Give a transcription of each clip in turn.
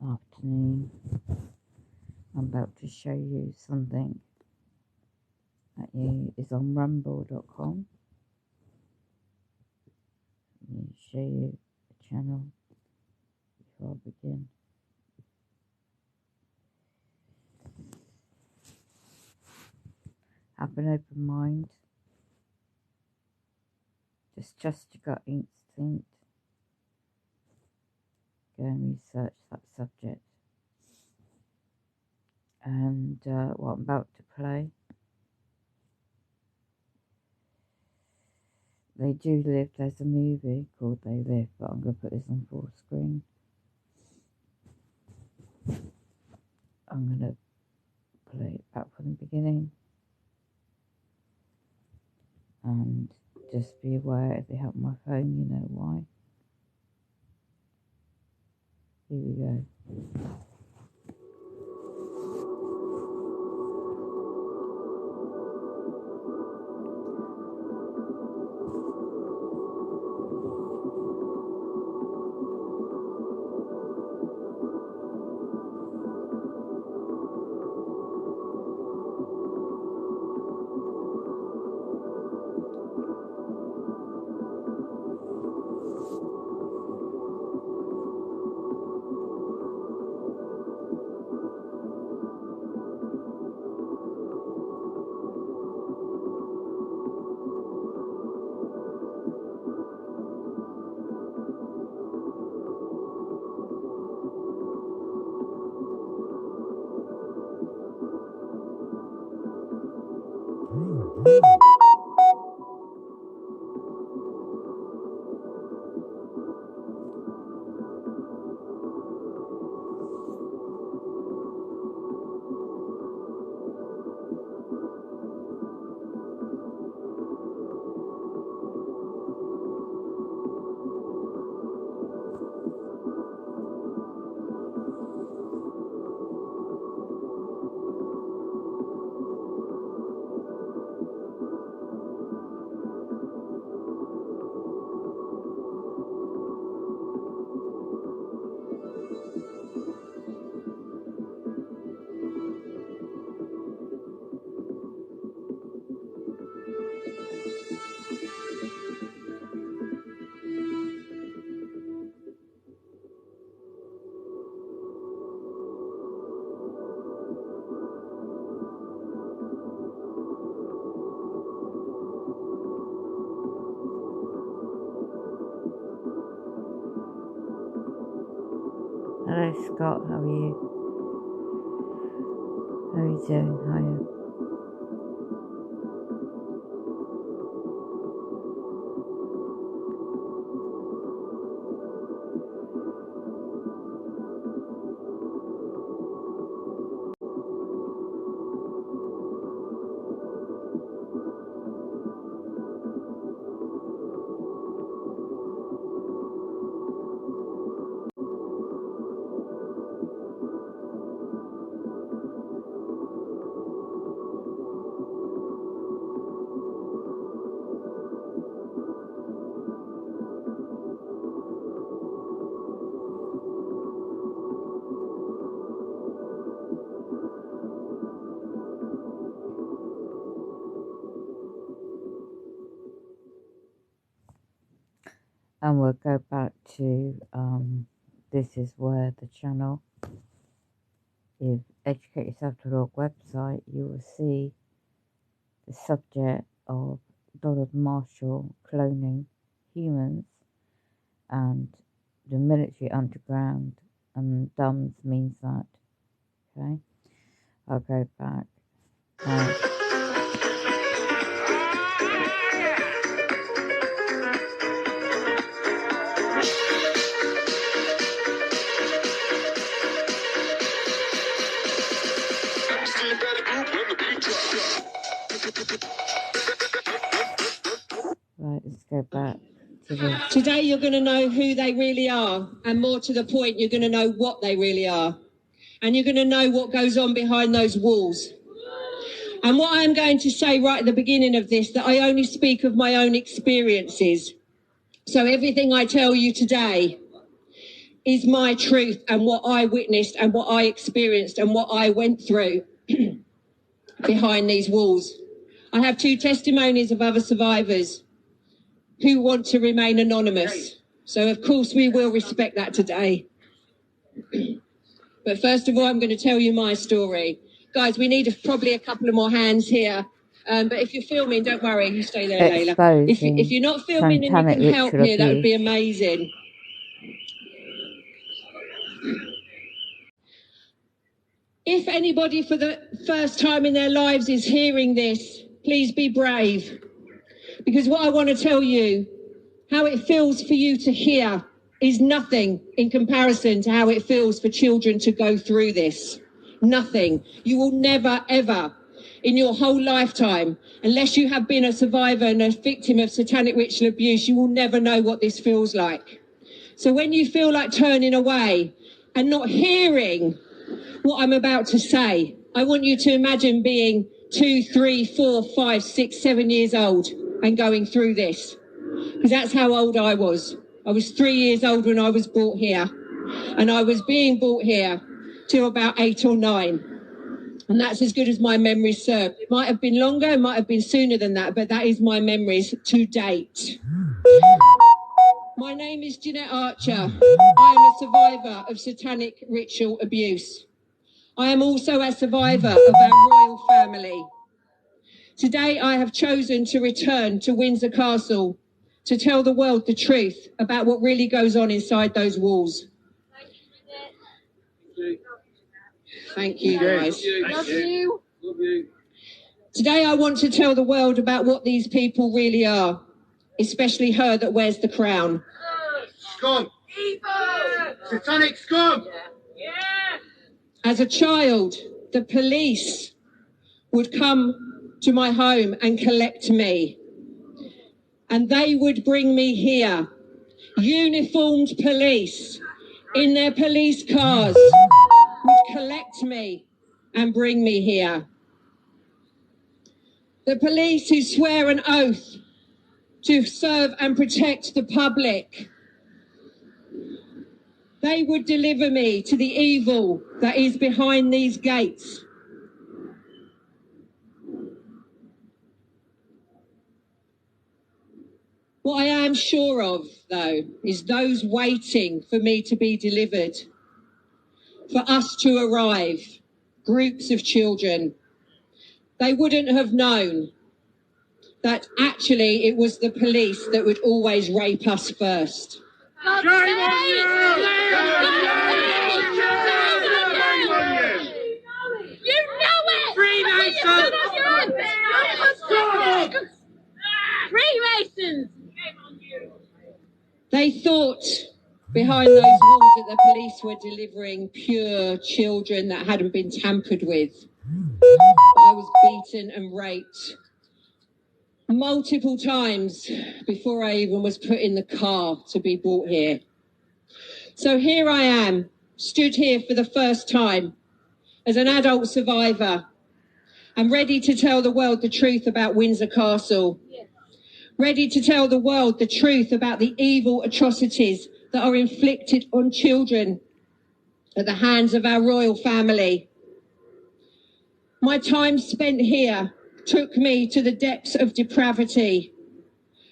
Afternoon. I'm about to show you something that is on rumble.com. Let me show you the channel before I begin. Have an open mind. Just trust your gut instinct. Go and research that subject. And what I'm about to play, They Do Live. There's a movie called They Live, but I'm going to put this on full screen. I'm going to play it back from the beginning. And just be aware, if you have my phone, you know why. Here we go. Hello Scott, how are you? How are you doing? Hiya. And we'll go back to this is where the channel, if educateyourself.org website, you will see the subject of Donald Marshall cloning humans and the military underground, and DUMS means that. Okay, I'll go back. Right, let's go back to the... Today you're going to know who they really are, and more to the point, you're going to know what they really are. And you're going to know what goes on behind those walls. And what I'm going to say right at the beginning of this, that I only speak of my own experiences. So everything I tell you today is my truth and what I witnessed and what I experienced and what I went through behind these walls. I have 2 testimonies of other survivors who want to remain anonymous. So, of course, we will respect that today. But first of all, I'm going to tell you my story. Guys, we need probably a couple of more hands here. But if you're filming, don't worry, you stay there, Layla. If you're not filming and you can help here, that would be amazing. If anybody for the first time in their lives is hearing this, please be brave. Because what I want to tell you, how it feels for you to hear, is nothing in comparison to how it feels for children to go through this. Nothing. You will never, ever, in your whole lifetime, unless you have been a survivor and a victim of satanic ritual abuse, you will never know what this feels like. So when you feel like turning away and not hearing what I'm about to say, I want you to imagine being 2, 3, 4, 5, 6, 7 years old and going through this. Because that's how old I was. I was 3 years old when I was brought here. And I was being brought here till about 8 or 9. And that's as good as my memories serve. It might have been longer, it might have been sooner than that, but that is my memories to date. My name is Jeanette Archer. I am a survivor of satanic ritual abuse. I am also a survivor of our royal family. Today I have chosen to return to Windsor Castle to tell the world the truth about what really goes on inside those walls. Thank you, guys. Love you. Today I want to tell the world about what these people really are, especially her that wears the crown. Scum. Evil. Satanic scum. Yeah. As a child, the police would come to my home and collect me. And they would bring me here. Uniformed police in their police cars would collect me and bring me here. The police who swear an oath to serve and protect the public, they would deliver me to the evil that is behind these gates. What I am sure of, though, is those waiting for me to be delivered, for us to arrive, groups of children, they wouldn't have known that actually it was the police that would always rape us first. Shame on you! You know it! Freemasons! Freemasons! They thought behind those walls that the police were delivering pure children that hadn't been tampered with. I was beaten and raped multiple times before I even was put in the car to be brought here. So here I am, stood here for the first time as an adult survivor and ready to tell the world the truth about Windsor Castle. Ready to tell the world the truth about the evil atrocities that are inflicted on children at the hands of our royal family. My time spent here took me to the depths of depravity,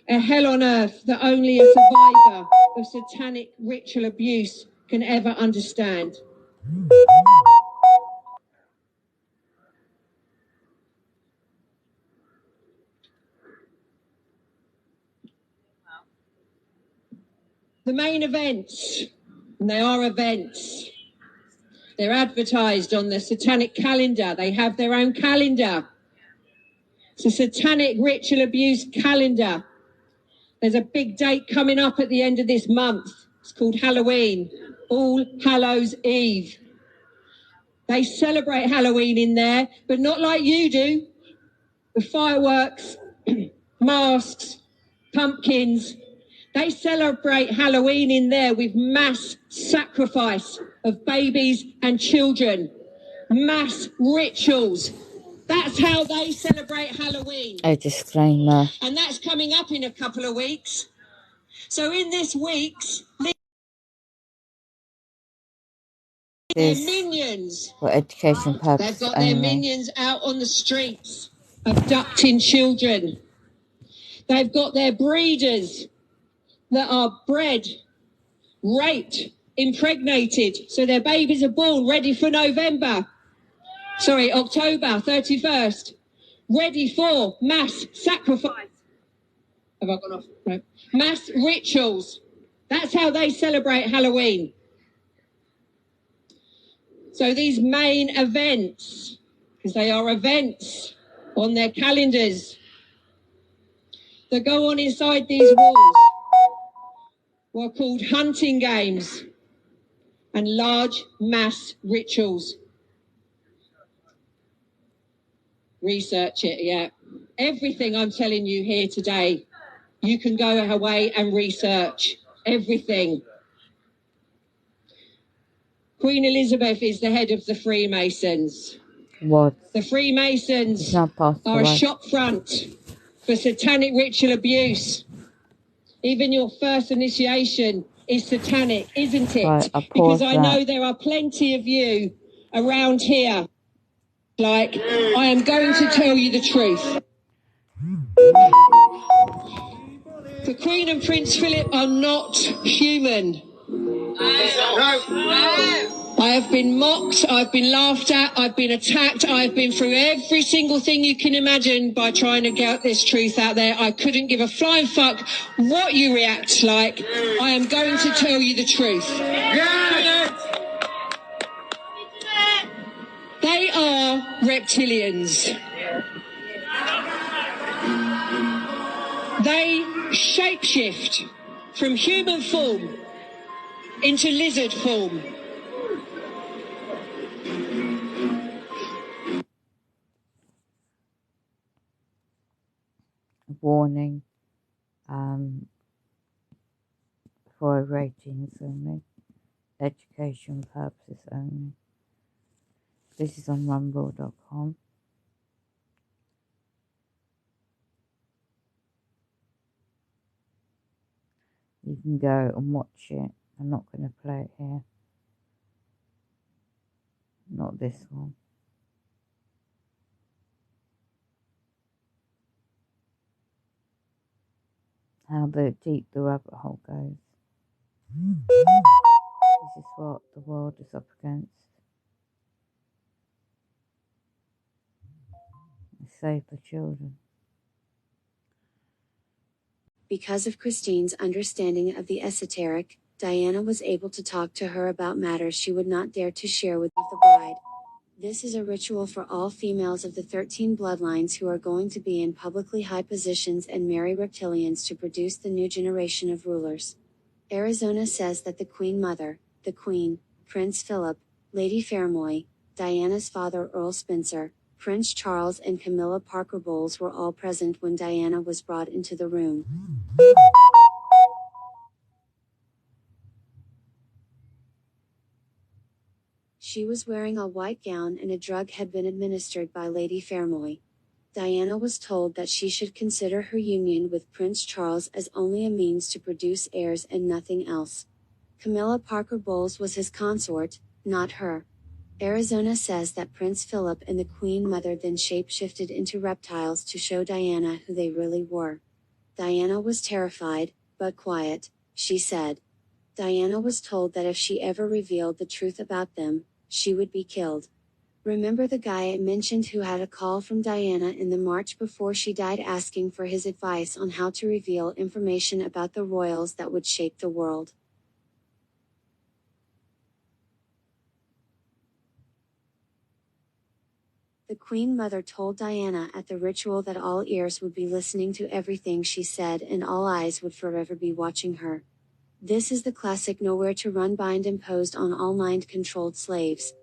a hell on earth that only a survivor of satanic ritual abuse can ever understand. The main events, and they are events, they're advertised on the satanic calendar. They have their own calendar. It's a satanic ritual abuse calendar. There's a big date coming up at the end of this month. It's called Halloween, All Hallows Eve. They celebrate Halloween in there, but not like you do, with fireworks, masks, pumpkins. They celebrate Halloween in there with mass sacrifice of babies and children, mass rituals. That's how they celebrate Halloween. A disclaimer. And that's coming up in a couple of weeks. So in this week's, their minions. For education purposes They've got their only. minions out on the streets, abducting children. They've got their breeders that are bred, raped, impregnated, so their babies are born ready for October 31st, ready for mass sacrifice. Have I gone off? No. Mass rituals. That's how they celebrate Halloween. So these main events, because they are events on their calendars that go on inside these walls, were called hunting games and large mass rituals. Research it, yeah. Everything I'm telling you here today, you can go away and research. Everything. Queen Elizabeth is the head of the Freemasons. What? The Freemasons Not are possible. a shop front for satanic ritual abuse. Even your first initiation is satanic, isn't it? Right, Because I that. know there are plenty of you around here. Like, I am going to tell you the truth. The Queen and Prince Philip are not human. I have been mocked, I've been laughed at, I've been attacked, I've been through every single thing you can imagine by trying to get this truth out there. I couldn't give a flying fuck what you react like. I am going to tell you the truth. They are reptilians. They shapeshift from human form into lizard form. Warning. For ratings only. Education purposes only. This is on rumble.com. You can go and watch it. I'm not going to play it here. Not this one. How deep the rabbit hole goes. This is what the world is up against. Save the children. Because of Christine's understanding of the esoteric, Diana was able to talk to her about matters she would not dare to share with the bride. This is a ritual for all females of the 13 bloodlines who are going to be in publicly high positions and marry reptilians to produce the new generation of rulers. Arizona says that the Queen Mother, the Queen, Prince Philip, Lady Fairmoy, Diana's father Earl Spencer, Prince Charles and Camilla Parker Bowles were all present when Diana was brought into the room. She was wearing a white gown and a drug had been administered by Lady Fairmoy. Diana was told that she should consider her union with Prince Charles as only a means to produce heirs and nothing else. Camilla Parker Bowles was his consort, not her. Arizona says that Prince Philip and the Queen Mother then shapeshifted into reptiles to show Diana who they really were. Diana was terrified, but quiet, she said. Diana was told that if she ever revealed the truth about them, she would be killed. Remember the guy I mentioned who had a call from Diana in the March before she died asking for his advice on how to reveal information about the royals that would shape the world? The Queen Mother told Diana at the ritual that all ears would be listening to everything she said and all eyes would forever be watching her. This is the classic nowhere to run bind imposed on all mind-controlled slaves.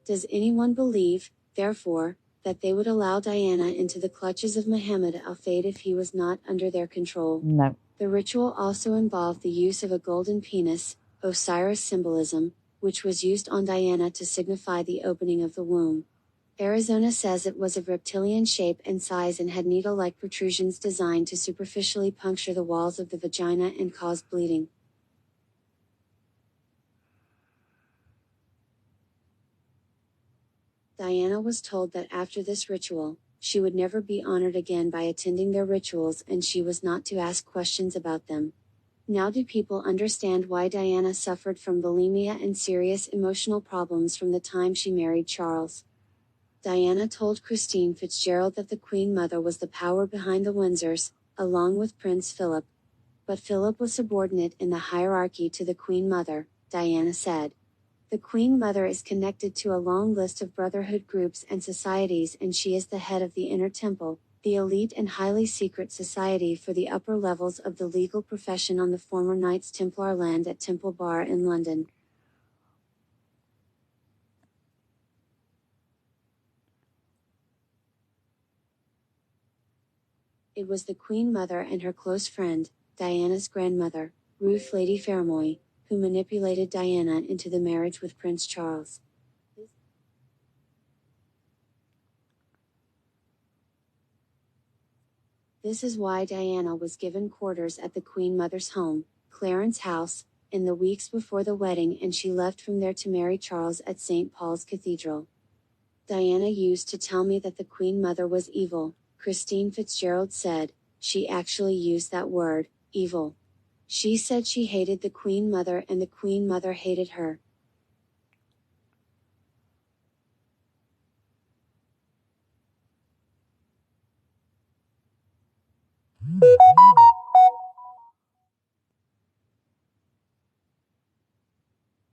Does anyone believe, therefore, that they would allow Diana into the clutches of Muhammad al-Fayed if he was not under their control? No. The ritual also involved the use of a golden penis, Osiris symbolism, which was used on Diana to signify the opening of the womb. Arizona says it was of reptilian shape and size and had needle-like protrusions designed to superficially puncture the walls of the vagina and cause bleeding. Diana was told that after this ritual, she would never be honored again by attending their rituals and she was not to ask questions about them. Now do people understand why Diana suffered from bulimia and serious emotional problems from the time she married Charles? Diana told Christine Fitzgerald that the Queen Mother was the power behind the Windsors, along with Prince Philip. But Philip was subordinate in the hierarchy to the Queen Mother, Diana said. The Queen Mother is connected to a long list of brotherhood groups and societies and she is the head of the Inner Temple, the elite and highly secret society for the upper levels of the legal profession on the former Knights Templar land at Temple Bar in London. It was the Queen Mother and her close friend, Diana's grandmother, Ruth Lady Fermoy, who manipulated Diana into the marriage with Prince Charles. This is why Diana was given quarters at the Queen Mother's home, Clarence House, in the weeks before the wedding and she left from there to marry Charles at St. Paul's Cathedral. Diana used to tell me that the Queen Mother was evil, Christine Fitzgerald said. She actually used that word, evil. She said she hated the Queen Mother and the Queen Mother hated her.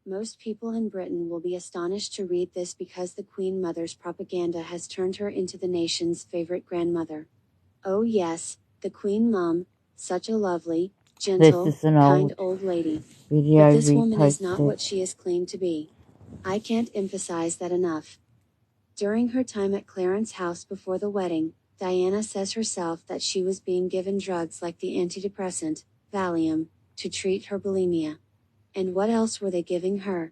Most people in Britain will be astonished to read this because the Queen Mother's propaganda has turned her into the nation's favorite grandmother. Oh yes, the Queen Mum, such a lovely, gentle, kind old lady. Video But this woman is not reposted. what she is claimed to be. I can't emphasize that enough. During her time at Clarence House before the wedding, Diana says herself that she was being given drugs like the antidepressant, Valium, to treat her bulimia. And what else were they giving her?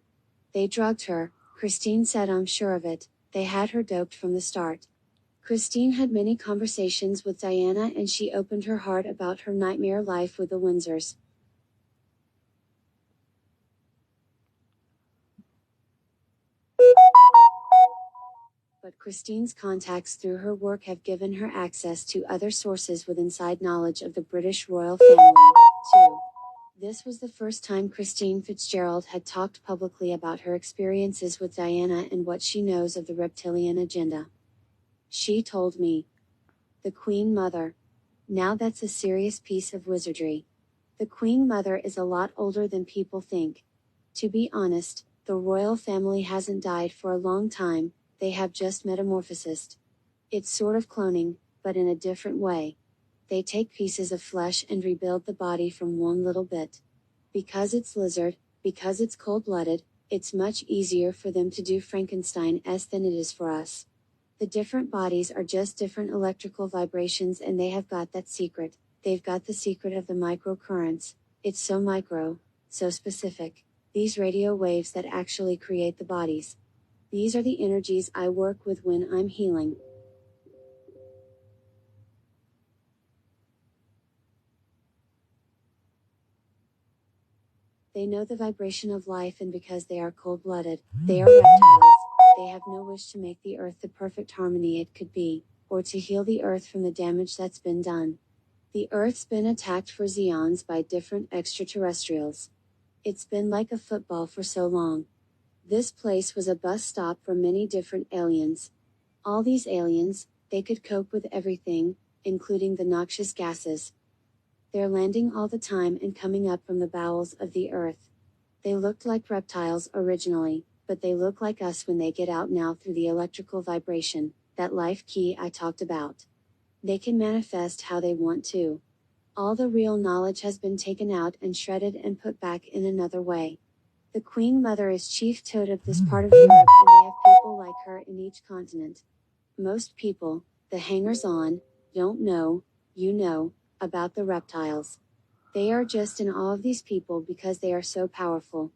They drugged her, Christine said. I'm sure of it, they had her doped from the start. Christine had many conversations with Diana and she opened her heart about her nightmare life with the Windsors. But Christine's contacts through her work have given her access to other sources with inside knowledge of the British royal family, too. This was the first time Christine Fitzgerald had talked publicly about her experiences with Diana and what she knows of the reptilian agenda. She told me, "The Queen Mother. Now that's a serious piece of wizardry. The Queen Mother is a lot older than people think. To be honest, the royal family hasn't died for a long time, they have just metamorphosed. It's sort of cloning, but in a different way. They take pieces of flesh and rebuild the body from one little bit. Because it's lizard, because it's cold-blooded, it's much easier for them to do Frankenstein-esque than it is for us. The different bodies are just different electrical vibrations and they have got that secret. They've got the secret of the microcurrents. It's so micro, so specific. These radio waves that actually create the bodies. These are the energies I work with when I'm healing." They know the vibration of life and because they are cold-blooded, they are reptiles, they have no wish to make the earth the perfect harmony it could be, or to heal the earth from the damage that's been done. The earth's been attacked for eons by different extraterrestrials. It's been like a football for so long. This place was a bus stop for many different aliens. All these aliens, they could cope with everything, including the noxious gases. They're landing all the time and coming up from the bowels of the earth. They looked like reptiles originally, but they look like us when they get out now through the electrical vibration, that life key I talked about. They can manifest how they want to. All the real knowledge has been taken out and shredded and put back in another way. The Queen Mother is chief toad of this part of Europe and they have people like her in each continent. Most people, the hangers-on, don't know, about the reptiles. They are just in awe of these people because they are so powerful.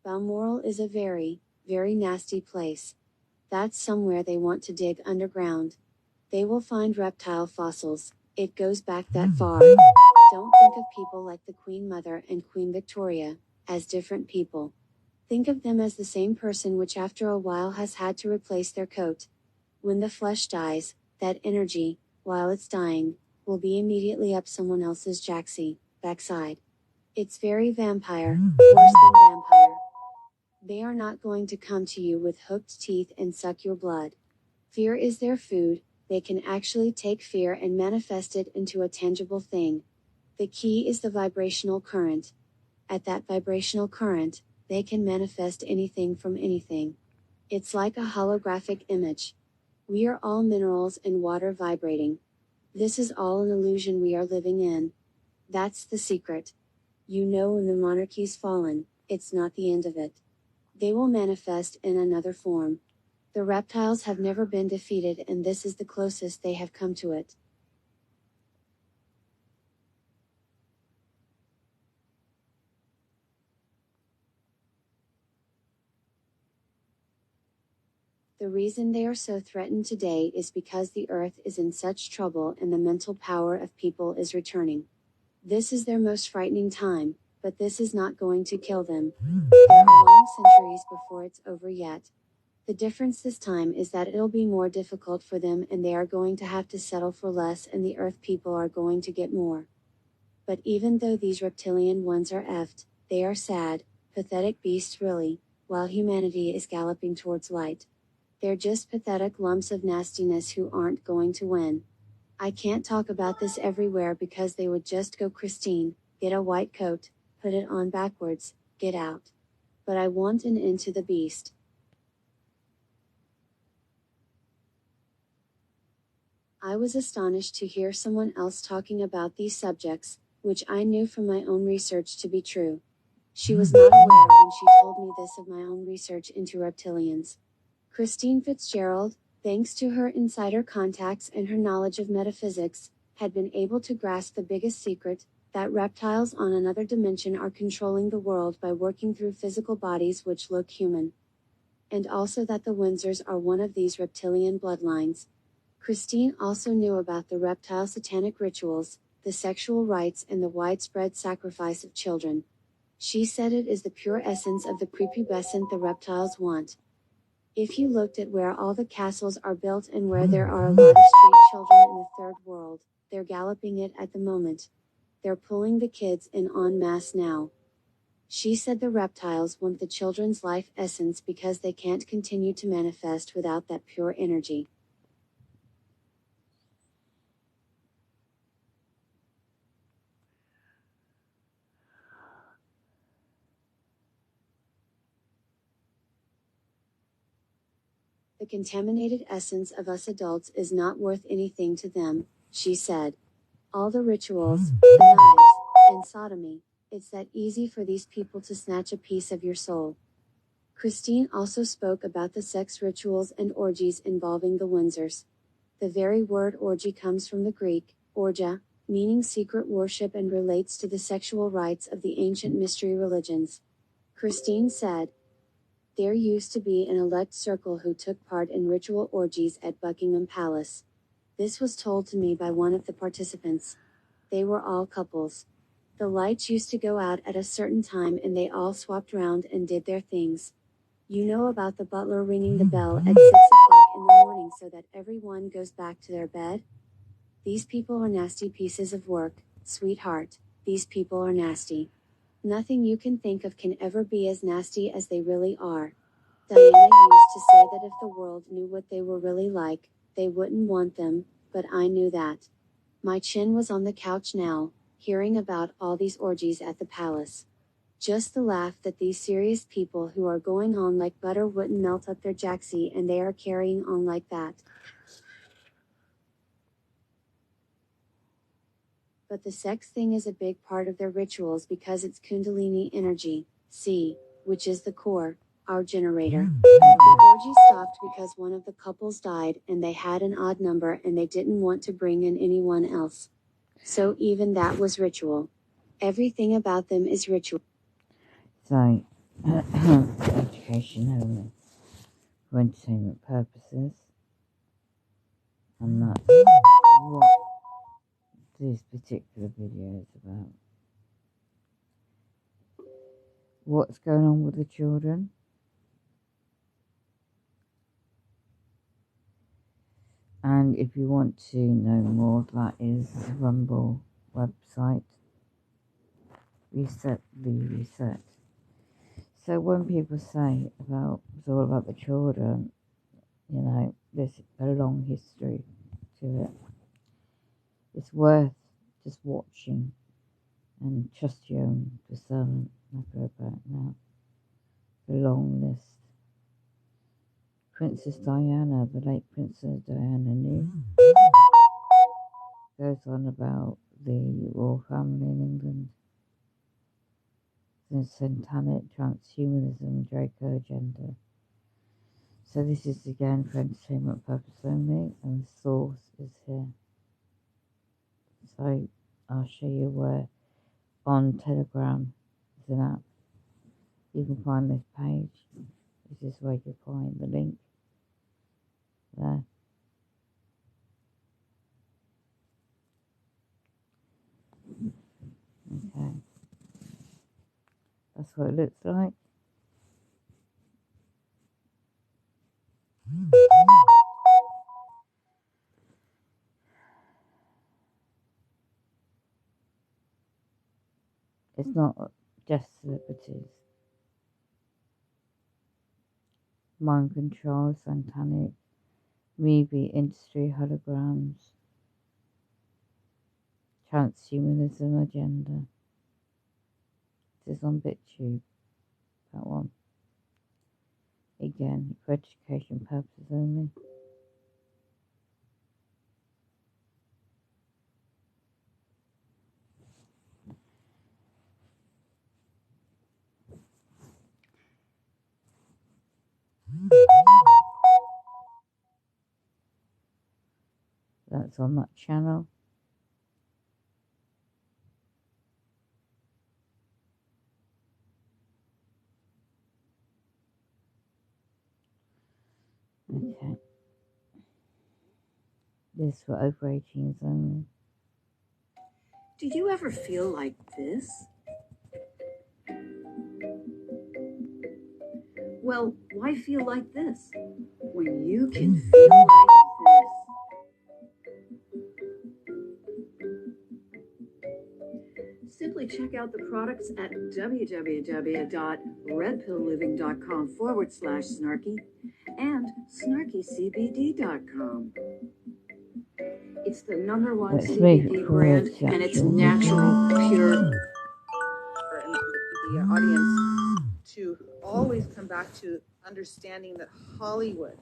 Balmoral is a very, very nasty place. That's somewhere they want to dig underground. They will find reptile fossils. It goes back that far. Don't think of people like the Queen Mother and Queen Victoria as different people. Think of them as the same person, which after a while has had to replace their coat. When the flesh dies, that energy, while it's dying, will be immediately up someone else's backside. It's very vampire, worse than vampire. They are not going to come to you with hooked teeth and suck your blood. Fear is their food. They can actually take fear and manifest it into a tangible thing. The key is the vibrational current. At that vibrational current, they can manifest anything from anything. It's like a holographic image. We are all minerals and water vibrating. This is all an illusion we are living in. That's the secret. When the monarchy's fallen, it's not the end of it. They will manifest in another form. The reptiles have never been defeated, and this is the closest they have come to it. The reason they are so threatened today is because the earth is in such trouble and the mental power of people is returning. This is their most frightening time, but this is not going to kill them. There are long centuries before it's over yet. The difference this time is that it'll be more difficult for them, and they are going to have to settle for less, and the earth people are going to get more. But even though these reptilian ones are effed, they are sad, pathetic beasts really, while humanity is galloping towards light. They're just pathetic lumps of nastiness who aren't going to win. I can't talk about this everywhere because they would just go, Christine, get a white coat, put it on backwards, get out. But I want an end to the beast. I was astonished to hear someone else talking about these subjects, which I knew from my own research to be true. She was not aware when she told me this of my own research into reptilians. Christine Fitzgerald, thanks to her insider contacts and her knowledge of metaphysics, had been able to grasp the biggest secret, that reptiles on another dimension are controlling the world by working through physical bodies which look human. And also that the Windsors are one of these reptilian bloodlines. Christine also knew about the reptile satanic rituals, the sexual rites, and the widespread sacrifice of children. She said it is the pure essence of the prepubescent the reptiles want. If you looked at where all the castles are built and where there are a lot of street children in the third world, they're galloping it at the moment. They're pulling the kids in en masse now. She said the reptiles want the children's life essence because they can't continue to manifest without that pure energy. The contaminated essence of us adults is not worth anything to them, she said. All the rituals, the knives, and sodomy, it's that easy for these people to snatch a piece of your soul. Christine also spoke about the sex rituals and orgies involving the Windsors. The very word orgy comes from the Greek, orgia, meaning secret worship, and relates to the sexual rites of the ancient mystery religions. Christine said, there used to be an elect circle who took part in ritual orgies at Buckingham Palace. This was told to me by one of the participants. They were all couples. The lights used to go out at a certain time and they all swapped round and did their things. You know about the butler ringing the bell at 6 o'clock in the morning so that everyone goes back to their bed? These people are nasty pieces of work, sweetheart. These people are nasty. Nothing you can think of can ever be as nasty as they really are. Diana used to say that if the world knew what they were really like, they wouldn't want them, but I knew that. My chin was on the couch now, hearing about all these orgies at the palace. Just the laugh that these serious people who are going on like butter wouldn't melt up their jacksie, and they are carrying on like that. But the sex thing is a big part of their rituals because it's Kundalini energy, C, which is the core, our generator. The orgy stopped because one of the couples died and they had an odd number and they didn't want to bring in anyone else. So even that was ritual. Everything about them is ritual. So, education only, for entertainment purposes, and that's what this particular video is about. What's going on with the children? And if you want to know more, that is the Rumble website. Reset the reset. So when people say about it's all about the children, you know, there's a long history to it. It's worth just watching and trust your own discernment. I'll go back now. The long list. Princess Diana, the late Princess Diana knew, goes on about the royal family in England, the satanic transhumanism Draco agenda. So this is again for entertainment purpose only, and the source is here. So I'll show you where on Telegram is an app. You can find this page. This is where you find the link there. Okay. That's what it looks like. It's not just celebrities. Mind control, satanic, movie industry holograms, transhumanism agenda. This is on BitTube, that one. Again, for education purposes only. That's on that channel. Okay. This for over 18s only. Do you ever feel like this? Well, why feel like this when you can feel like this? Simply check out the products at www.redpillliving.com/snarky and snarkycbd.com. It's the #1 Let's CBD brand, and it's natural, pure. And the audience to always come back to understanding that Hollywood,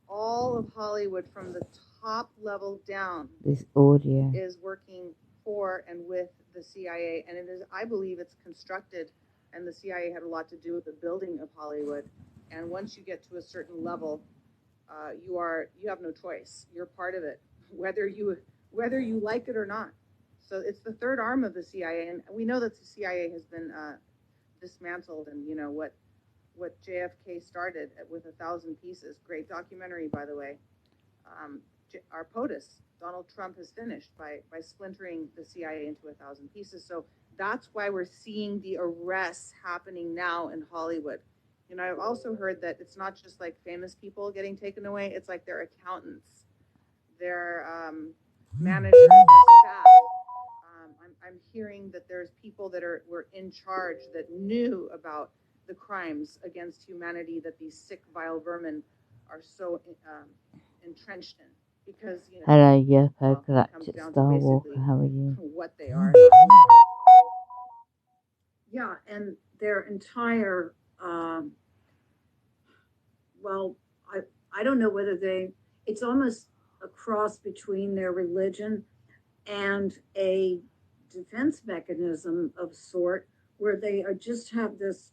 all of Hollywood from the top level down, this audio is working for and with the CIA, and it is, I believe it's constructed, and the CIA had a lot to do with the building of Hollywood. And once you get to a certain level, you have no choice. You're part of it, whether you like it or not. So it's the third arm of the CIA, and we know that the CIA has been dismantled. And you know what JFK started with 1,000 pieces. Great documentary, by the way. Our POTUS, Donald Trump, has finished by splintering the CIA into 1,000 pieces. So that's why we're seeing the arrests happening now in Hollywood. You know, I've also heard that it's not just like famous people getting taken away. It's like their accountants, their managers, their staff. I'm hearing that there's people that were in charge that knew about the crimes against humanity that these sick, vile vermin are so entrenched in. Because, you know, hello, Yoko well, Galactic Star Walker, how are you? What they are. Yeah, and their entire, well, I don't know whether it's almost a cross between their religion and a defense mechanism of sort where they just have this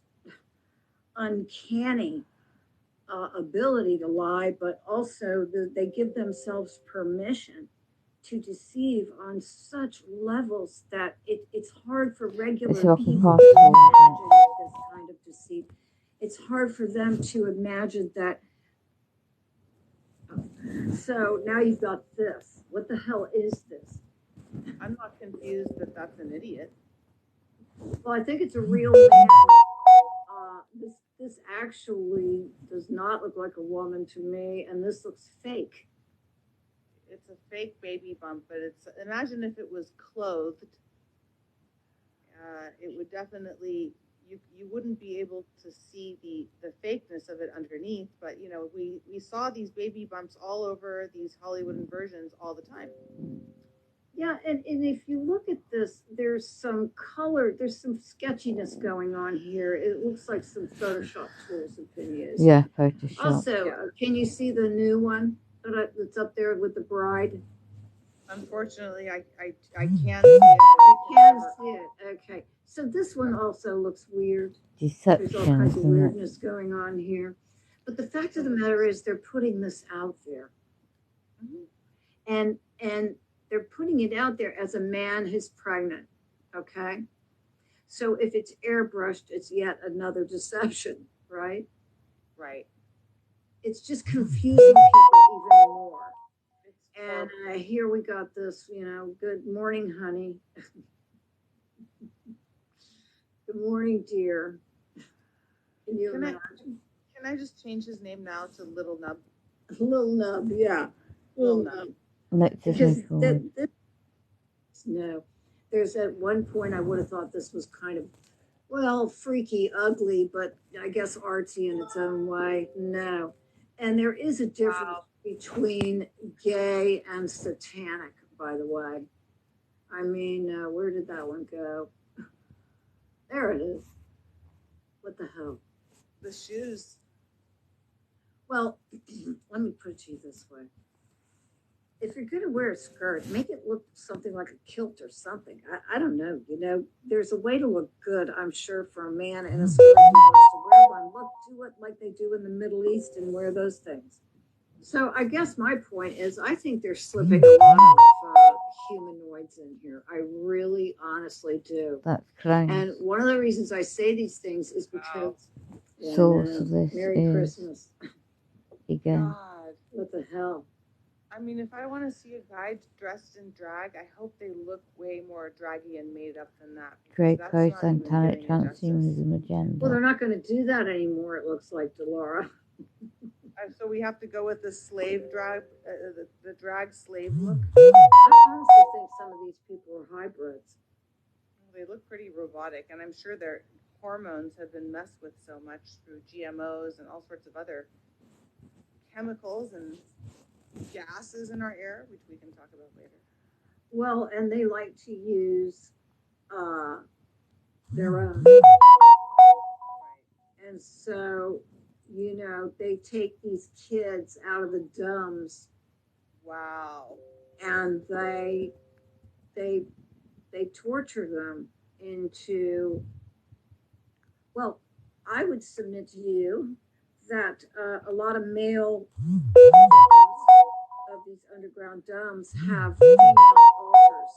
uncanny ability to lie, but also they give themselves permission to deceive on such levels that it's hard for regular Let's see if I can people fast to forward imagine this kind of deceit. It's hard for them to imagine that. So now you've got this. What the hell is this? I'm not confused that that's an idiot. Well, I think it's a real man. This actually does not look like a woman to me, and this looks fake. It's a fake baby bump, but it's, imagine if it was clothed. It would definitely, you wouldn't be able to see the fakeness of it underneath, but you know, we saw these baby bumps all over these Hollywood inversions all the time. Yeah, and if you look at this, there's some color, there's some sketchiness going on here. It looks like some Photoshop tools have been used. Yeah, Photoshop. Also, can you see the new one that's up there with the bride? Unfortunately, I can't see it. I can see it. Okay. So this one also looks weird. Deception, There's all kinds of isn't it? weirdness going on here. But the fact of the matter is they're putting this out there. And they're putting it out there as a man who's pregnant. Okay? So if it's airbrushed, it's yet another deception, right? Right. It's just confusing people even more. And here we got this, you know, good morning, honey. Good morning, dear. Can you imagine? Can I just change his name now to Little Nub? Little Nub, yeah. Little Nub. Let's just move forward. No. There's at one point I would have thought this was kind of, well, freaky, ugly, but I guess artsy in its own way. No. And there is a difference between gay and satanic, by the way. I mean, where did that one go? There it is. What the hell? The shoes. Well, let me put it to you this way. If you're going to wear a skirt, make it look something like a kilt or something. I don't know. You know, there's a way to look good, I'm sure, for a man in a skirt who wants to wear one. Look, do it like they do in the Middle East and wear those things. So I guess my point is I think they're slipping a lot of humanoids in here. I really, honestly do. That's clowns. And one of the reasons I say these things is because... Source of this Merry is Christmas. again. God. What the hell? I mean, if I want to see a guy dressed in drag, I hope they look way more draggy and made up than that. Grey coat, satanic transhumanism agenda. Well, they're not going to do that anymore, it looks like, Delora. So we have to go with the slave drag, the drag slave look. I honestly think some of these people are hybrids. They look pretty robotic, and I'm sure their hormones have been messed with so much through GMOs and all sorts of other chemicals and gases in our air, which we can talk about later. Well, and they like to use their own. And so, you know, they take these kids out of the DOMs. Wow. And they torture them into, well, I would submit to you that a lot of male victims of these underground DOMs have female alters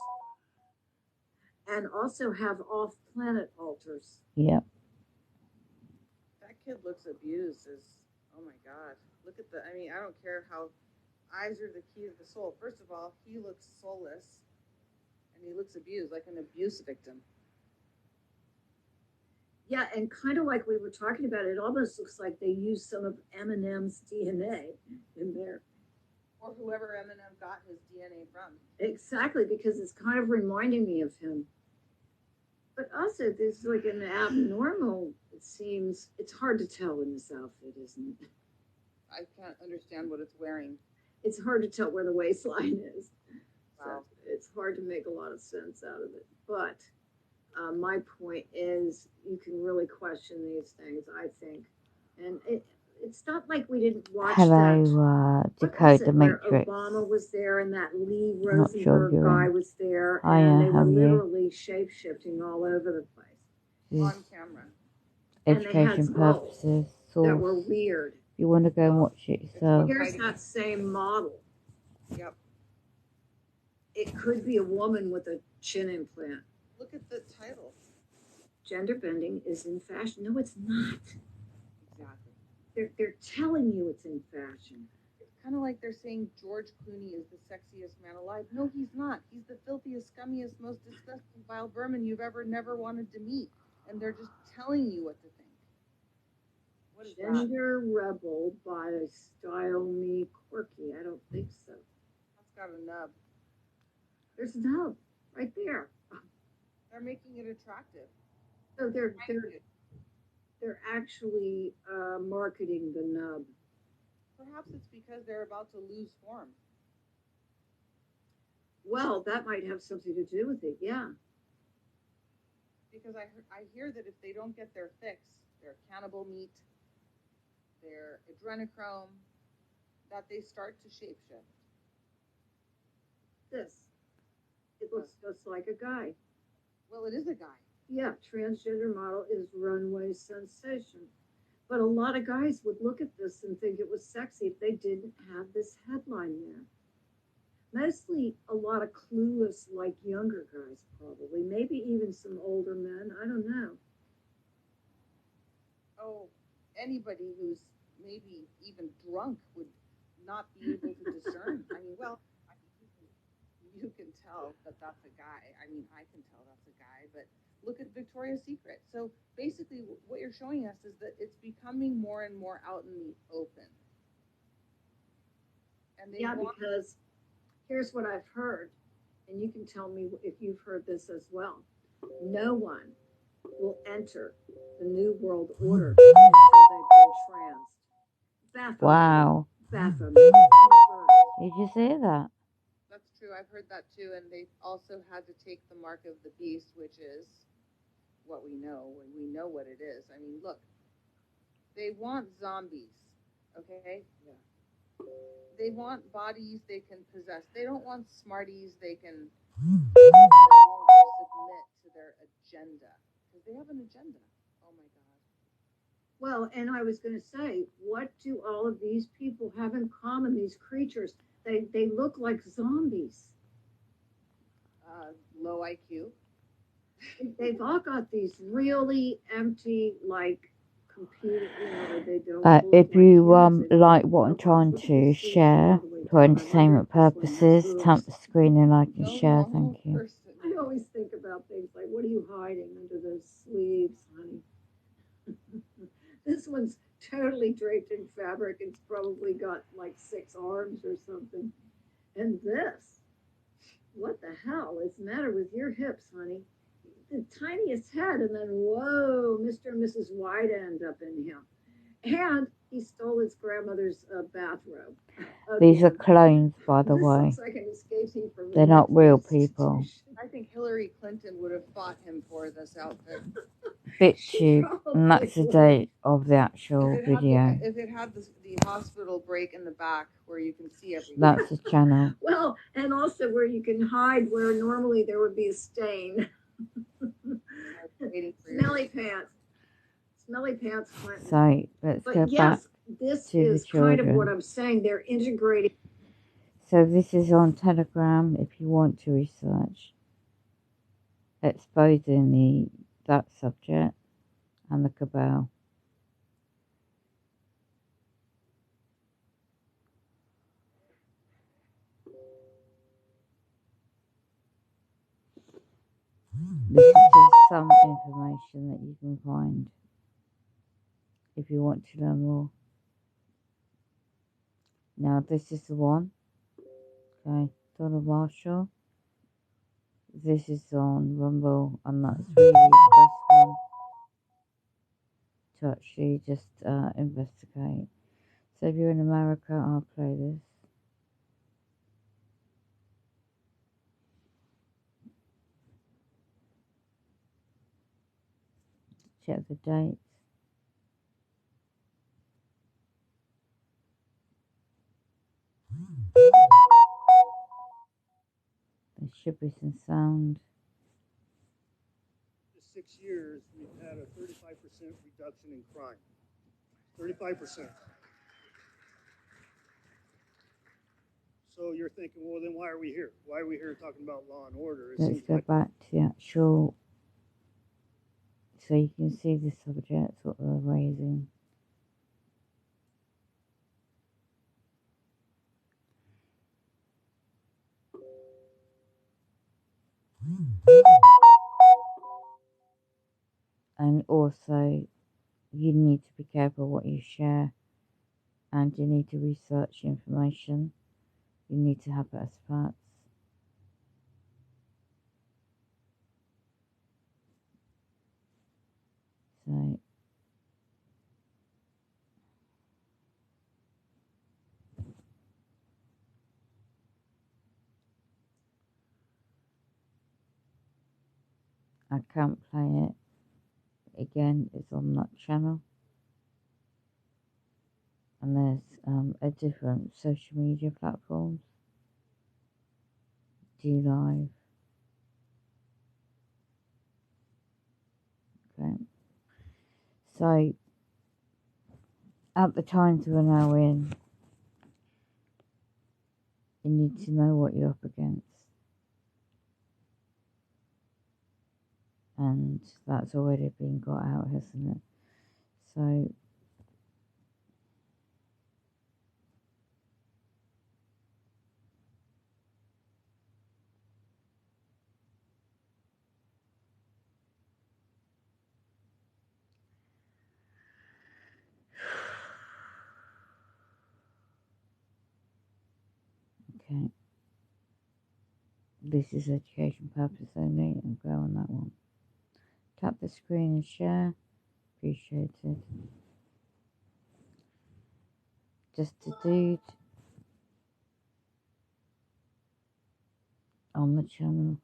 and also have off-planet alters. Yep. That kid looks abused. Oh my God. Look at I mean, I don't care how eyes are the key of the soul. First of all, he looks soulless and he looks abused, like an abuse victim. Yeah, and kind of like we were talking about, it almost looks like they used some of Eminem's DNA in there. Or whoever Eminem got his DNA from. Exactly, because it's kind of reminding me of him. But also, there's like an abnormal, it seems, it's hard to tell in this outfit, isn't it? I can't understand what it's wearing. It's hard to tell where the waistline is. Wow. So it's hard to make a lot of sense out of it. But my point is, you can really question these things, I think. And It's not like we didn't watch Hello, that. What was Decode the it, where Matrix. Obama was there and that Lee Not sure Rosenberg you're guy in. was there, Hiya, and they how were are you? literally shape-shifting all over the place. This On is camera. And they had education skulls purposes. that were Source. weird. You want to go and watch it yourself. Here's that same model. Yep. It could be a woman with a chin implant. Look at the title. Gender bending is in fashion. No, it's not. Exactly. They're telling you it's in fashion. It's kind of like they're saying George Clooney is the sexiest man alive. No, he's not. He's the filthiest, scummiest, most disgusting, vile vermin you've never wanted to meet. And they're just telling you what to think. What is that? Gender rebel by style me quirky. I don't think so. That's got a nub. There's a nub right there. They're making it attractive. So they're actually marketing the nub. Perhaps it's because they're about to lose form. Well, that might have something to do with it, yeah. Because I hear that if they don't get their fix, their cannibal meat, their adrenochrome, that they start to shapeshift. It looks just like a guy. Well, it is a guy. Yeah, transgender model is runway sensation. But a lot of guys would look at this and think it was sexy if they didn't have this headline there. Mostly a lot of clueless, like younger guys, probably. Maybe even some older men. I don't know. Oh, anybody who's maybe even drunk would not be able to discern. I mean, well, you can tell that that's a guy. I mean, I can tell that's a guy, but look at Victoria's Secret. So basically what you're showing us is that it's becoming more and more out in the open. And because here's what I've heard, and you can tell me if you've heard this as well. No one will enter the New World Order until they've been trans. Wow. Baphomet. Did you say that? That's true. I've heard that too. And they also had to take the mark of the beast, which is what we know. We know what it is. I mean, look, they want zombies, okay? Yeah. They want bodies they can possess. They don't want smarties they can submit to their agenda. Because they have an agenda. Oh my God. Well, and I was going to say, what do all of these people have in common, these creatures? They look like zombies. Low IQ. They've all got these really empty, like, computer, they don't. If you like what I'm trying to share for entertainment purposes, tap the screen and I can share. Thank you. I always think about things like, what are you hiding under those sleeves, honey? This one's totally draped in fabric. It's probably got like 6 arms or something. And this, what the hell is the matter with your hips, honey? The tiniest head, and then whoa, Mr. and Mrs. Wide End up in him. And he stole his grandmother's bathrobe. These are clones, by the way. Looks like an escape scene from They're not real people. I think Hillary Clinton would have fought him for this outfit. BitTube, and that's the date of the actual video. If it had the hospital break in the back where you can see everything. That's the channel. Well, and also where you can hide where normally there would be a stain. Smelly pants. Smelly pants, Clinton. So let's go back this to is the children. kind of what I'm saying. They're integrating. So this is on Telegram if you want to research exposing that subject and the cabal. This is just some information that you can find if you want to learn more. Now this is the one. Okay, Donald Marshall. This is on Rumble, and that's really the best one to actually just investigate. So if you're in America, I'll play this. Check the dates. Should be some sound. 6 years, we've had a 35% reduction in crime. 35%. So you're thinking, well, then why are we here? Why are we here talking about law and order? Let's go back to the actual, so you can see the subjects, what they're raising. And also, you need to be careful what you share, and you need to research information. You need to have it as facts. So, I can't play it. Again, it's on that channel. And there's a different social media platforms. Do live. Okay. So, at the times we're now in, you need to know what you're up against. And that's already been got out, hasn't it? So, okay. This is education purpose only, and go on that one. Tap the screen and share. Appreciated. Just a dude on the channel.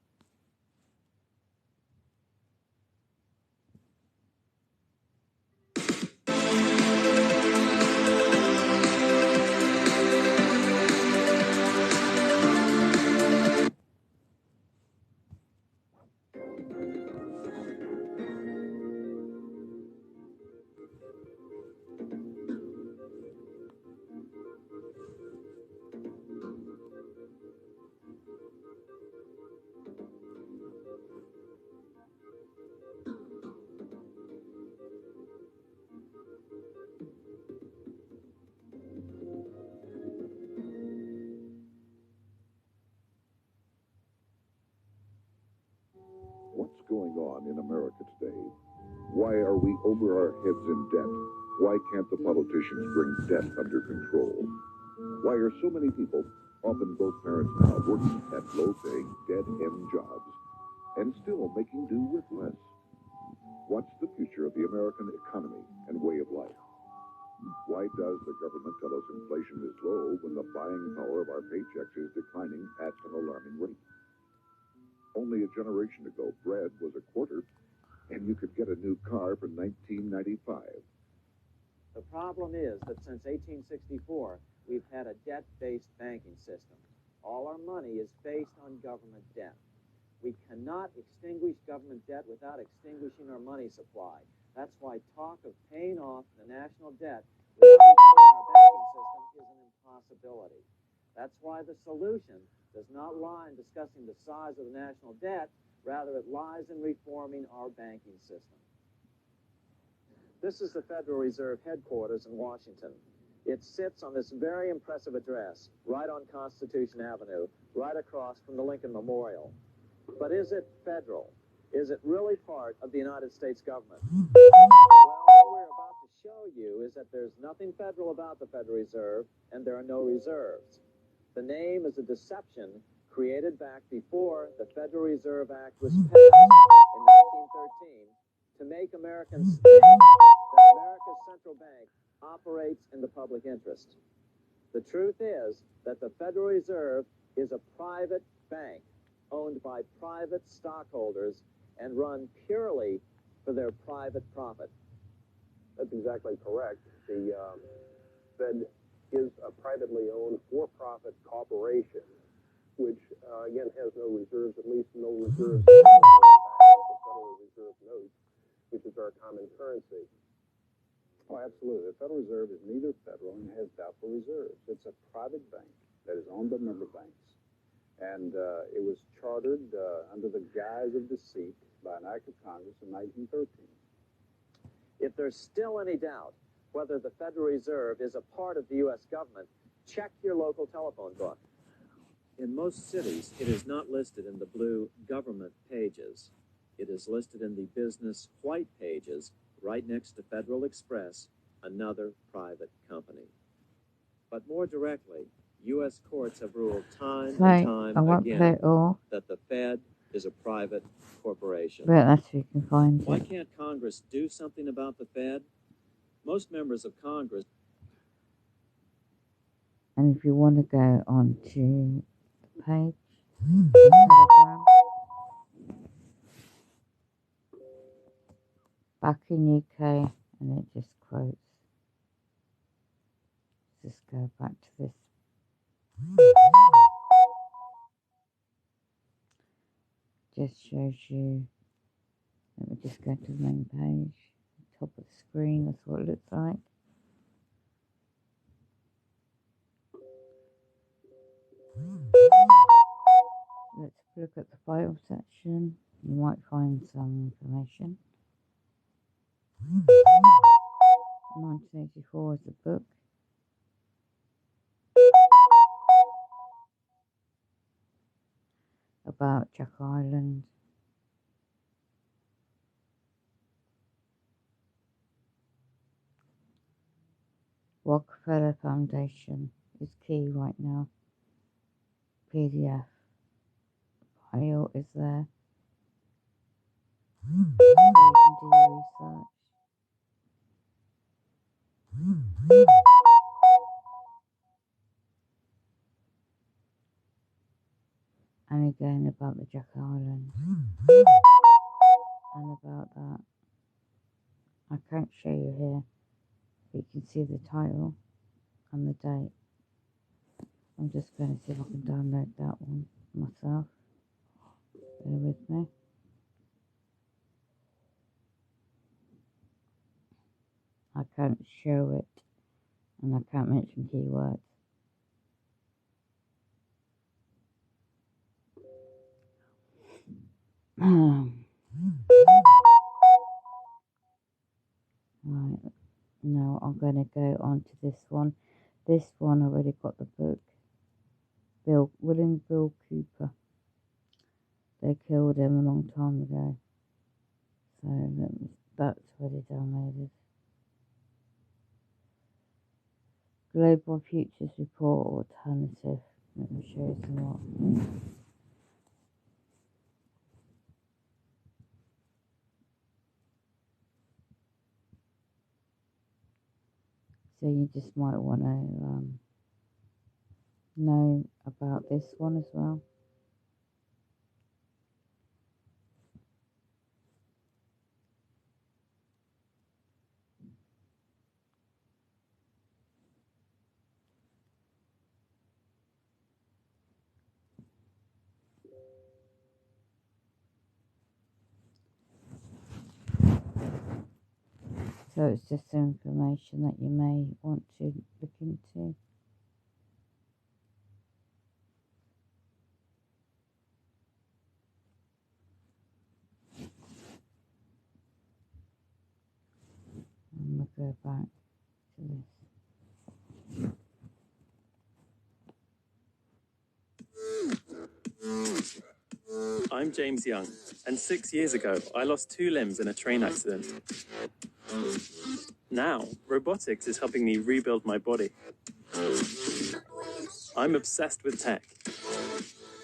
What's going on in America today? Why are we over our heads in debt? Why can't the politicians bring debt under control? Why are so many people, often both parents now, working at low-paying, dead-end jobs and still making do with less? What's the future of the American economy and way of life? Why does the government tell us inflation is low when the buying power of our paychecks is declining at an alarming rate? Only a generation ago, bread was a quarter, and you could get a new car for $19.95. The problem is that since 1864, we've had a debt-based banking system. All our money is based on government debt. We cannot extinguish government debt without extinguishing our money supply. That's why talk of paying off the national debt without reforming our banking system is an impossibility. That's why the solution does not lie in discussing the size of the national debt, rather it lies in reforming our banking system. This is the Federal Reserve headquarters in Washington. It sits on this very impressive address, right on Constitution Avenue, right across from the Lincoln Memorial. But is it federal? Is it really part of the United States government? Well, what we're about to show you is that there's nothing federal about the Federal Reserve, and there are no reserves. The name is a deception created back before the Federal Reserve Act was passed in 1913 to make Americans think that America's central bank operates in the public interest. The truth is that the Federal Reserve is a private bank owned by private stockholders and run purely for their private profit. That's exactly correct. The Fed is a privately owned for-profit corporation. which, again, has no reserves, at least no reserves to back up the Federal Reserve notes, which is our common currency. Oh, absolutely. The Federal Reserve is neither federal and has doubtful reserves. It's a private bank that is owned by member banks. And it was chartered under the guise of deceit by an act of Congress in 1913. If there's still any doubt whether the Federal Reserve is a part of the U.S. government, check your local telephone book. In most cities, it is not listed in the blue government pages. It is listed in the business white pages right next to Federal Express, another private company. But more directly, U.S. courts have ruled time and time again that the Fed is a private corporation. But that's where you can find Why it. can't Congress do something about the Fed? Most members of Congress... And if you want to go on to the page, Telegram, back in UK, and it just quotes. Just go back to this. Just shows you. Let me just go to the main page. Top of the screen, that's what it looks like. Let's look at the file section. You might find some information. 1984 is a book. About Jack Island. Rockefeller Foundation is key right now. PDF file is there. So you can do your research. And again about the Jack Island. And about that. I can't show you here, but you can see the title and the date. I'm just going to see if I can download that one myself. Bear with me. I can't show it, and I can't mention keywords. Right, now I'm going to go on to this one. This one, I already got the book. William Bill Cooper. They killed him a long time ago. So that's already downloaded. Global Futures Report Alternative. Let me show you some more. So you just might want to know about this one as well. So it's just some information that you may want to look into. I'm going to go back to this. I'm James Young, and 6 years ago, I lost 2 limbs in a train accident. Now, robotics is helping me rebuild my body. I'm obsessed with tech.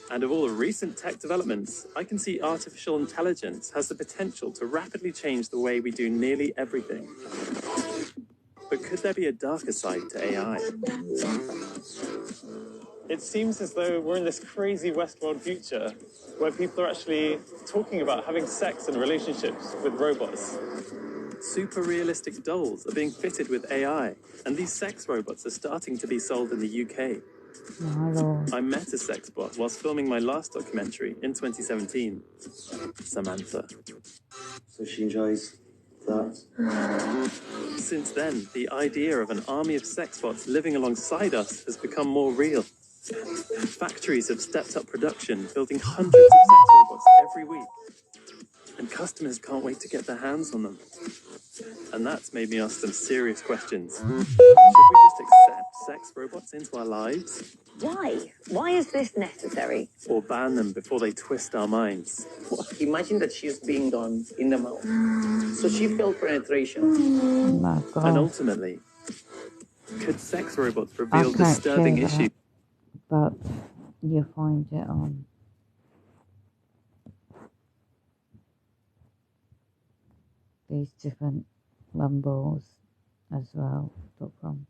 And of all the recent tech developments, I can see artificial intelligence has the potential to rapidly change the way we do nearly everything. But could there be a darker side to AI? It seems as though we're in this crazy Westworld future where people are actually talking about having sex and relationships with robots. Super realistic dolls are being fitted with AI, and these sex robots are starting to be sold in the UK. My lord. I met a sex bot whilst filming my last documentary in 2017. Samantha. So she enjoys that. Since then, the idea of an army of sex bots living alongside us has become more real. Factories have stepped up production, building hundreds of sex robots every week. And customers can't wait to get their hands on them. And that's made me ask some serious questions. Should we just accept sex robots into our lives? Why? Why is this necessary? Or ban them before they twist our minds? Imagine that she's being done in the mouth. So she felt penetration. Oh my God. And ultimately, could sex robots I reveal can't disturbing share issues? that, but you find it on these different rumbles as well. .com.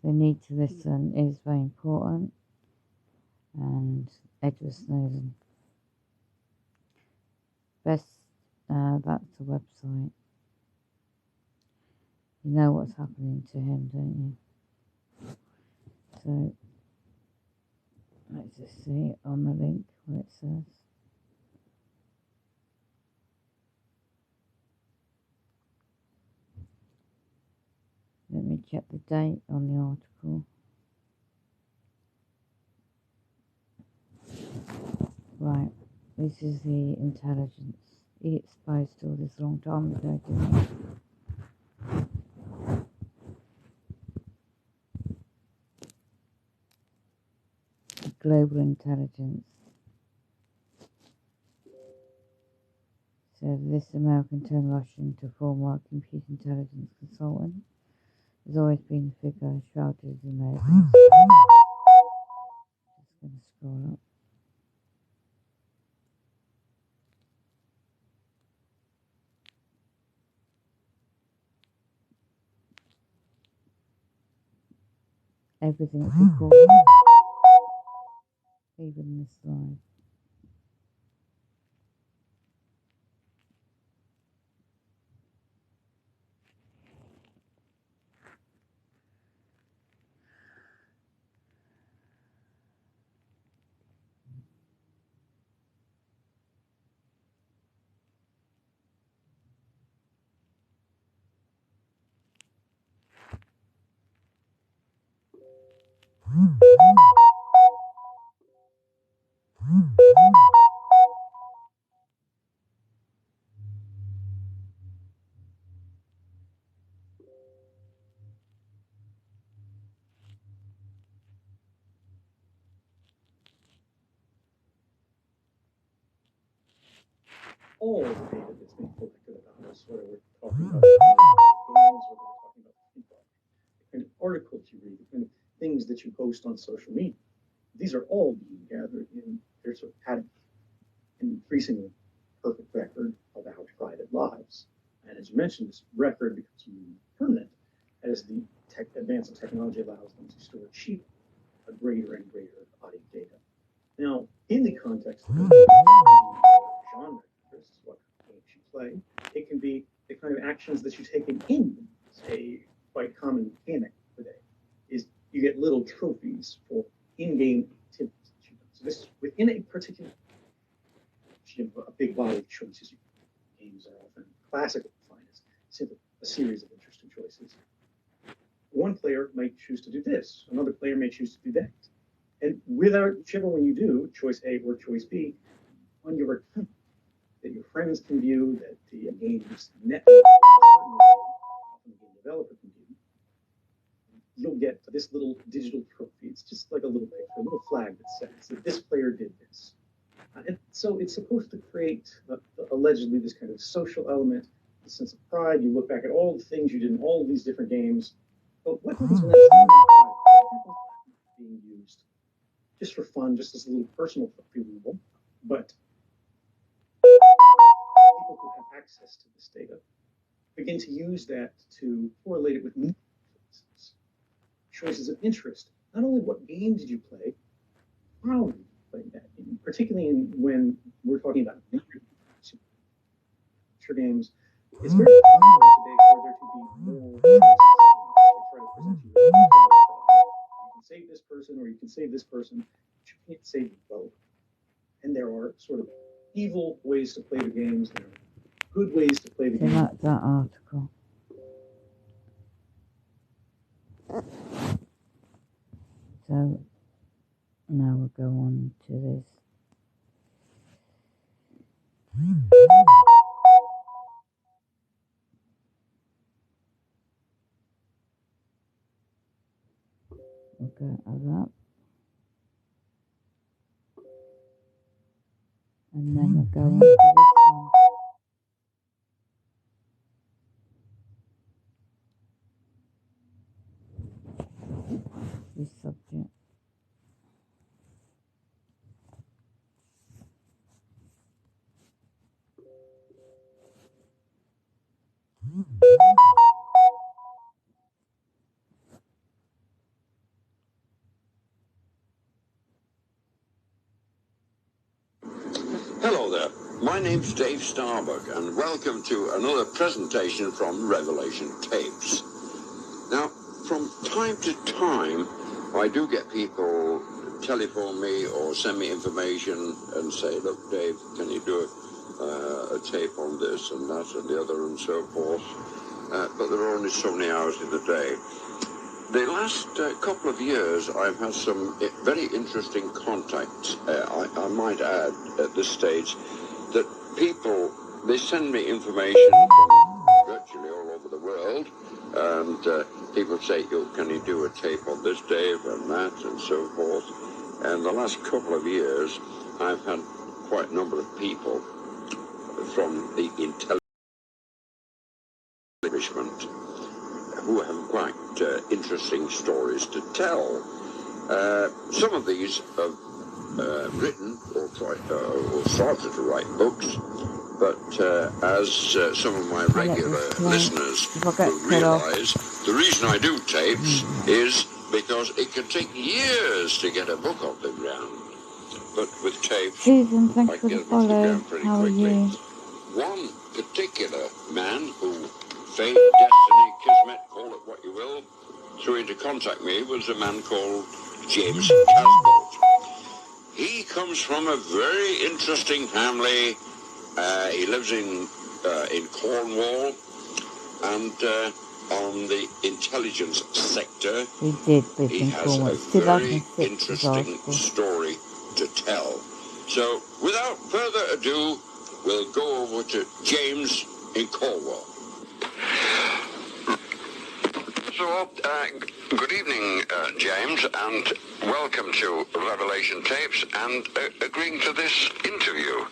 The need to listen is very important, and Edward Snowden. That's the website. You know what's happening to him, don't you? So let's just see on the link what it says. Let me check the date on the article. Right, this is the intelligence. He exposed all this a long time ago, didn't he? Global intelligence. So this American turned Russian to former computer intelligence consultant has always been a figure shrouded in labels. Just going to scroll up. Everything's recorded, even this live. All the data that's being collected about us, whether we're talking about games, whether we're talking about people, the kind of articles you read, the kind of things that you post on social media, these are all being gathered in their sort of had an increasingly perfect record of our private lives. And as you mentioned, this record becomes more permanent as the advance of technology allows them to store cheap a greater and greater body of data. Now, in the context of genre, this is what games you play, it can be the kind of actions that you take in games. A quite common mechanic today is you get little trophies for in-game activities. So this is within a particular, you have a big body of choices. Games are often classically defined as simply a series of interesting choices. One player might choose to do this. Another player may choose to do that. And whichever one you do, choice A or choice B, on your account that your friends can view, that the game's network, often the game developer can view, you'll get this little digital trophy. It's just like a little picture, a little flag that says that this player did this. And so it's supposed to create, allegedly, this kind of social element, a sense of pride. You look back at all the things you did in all of these different games. But what happens when that's being used just for fun, just as a little personal approval? But people who have access to this data begin to use that to correlate it with choices of interest. Not only what game did you play, how did you play that game, particularly when we're talking about nature games. It's very popular today for there to be more choices. They try to present you with a this person, but you can't save them both. And there are sort of evil ways to play the games. There are good ways to play the So game. that's that article. So now we'll go on to this. We'll go of that. And then we'll go on to this one. This subject. Hello there, my name's Dave Starbuck and welcome to another presentation from Revelation Tapes. Now, from time to time, I do get people telephone me or send me information and say, look Dave, can you do a tape on this and that and the other and so forth, but there are only so many hours in the day. The last couple of years, I've had some very interesting contacts. I might add at this stage that people, they send me information from virtually all over the world, and people say, oh, can you do a tape on this, Dave, and that, and so forth. And the last couple of years, I've had quite a number of people from the establishment who have quite interesting stories to tell. Some of these have written or tried or started to write books, but as some of my regular listeners will realise, the reason I do tapes is because it can take years to get a book off the ground. But with tapes, Susan, thanks I for can the get it off the follow. ground pretty How are quickly. you? One particular man who fate, destiny, kismet, call it what you will, threw into contact me was a man called James Casbolt. He comes from a very interesting family. He lives in Cornwall, and on the intelligence sector, he has a very interesting story to tell. So, without further ado, we'll go over to James in Cornwall. So, good evening, James, and welcome to Revelation Tapes and agreeing to this interview.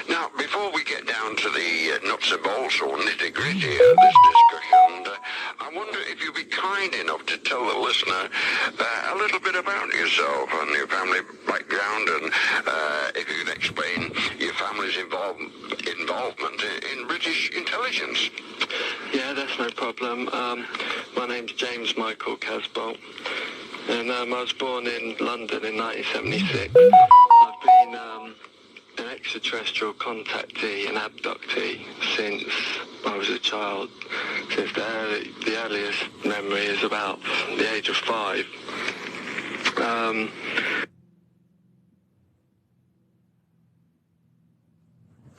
Now, before we get down to the nuts and bolts or nitty-gritty of this discussion, I wonder if you'd be kind enough to tell the listener a little bit about yourself and your family background, and if you could explain your family's involvement in British intelligence. Yeah, that's no problem. My name's James Michael Casbolt, and I was born in London in 1976. I've been an extraterrestrial contactee and abductee since I was a child, since the earliest memory is about the age of 5.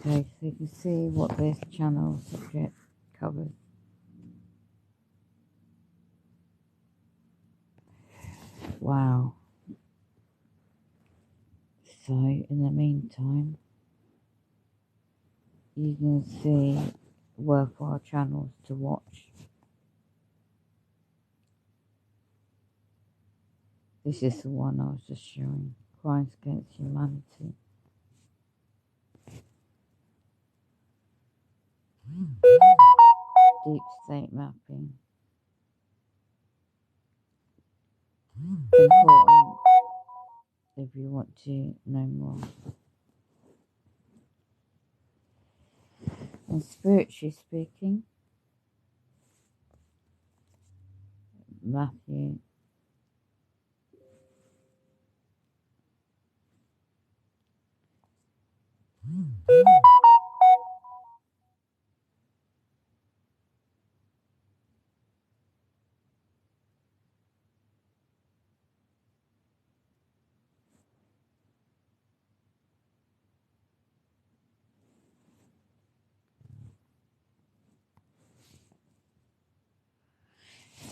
Okay, so you can see what this channel subject covers. Wow. So, in the meantime, you can see worthwhile channels to watch. This is the one I was just showing, Crimes Against Humanity. Deep state mapping. Important if you want to know more. And spiritually speaking, Matthew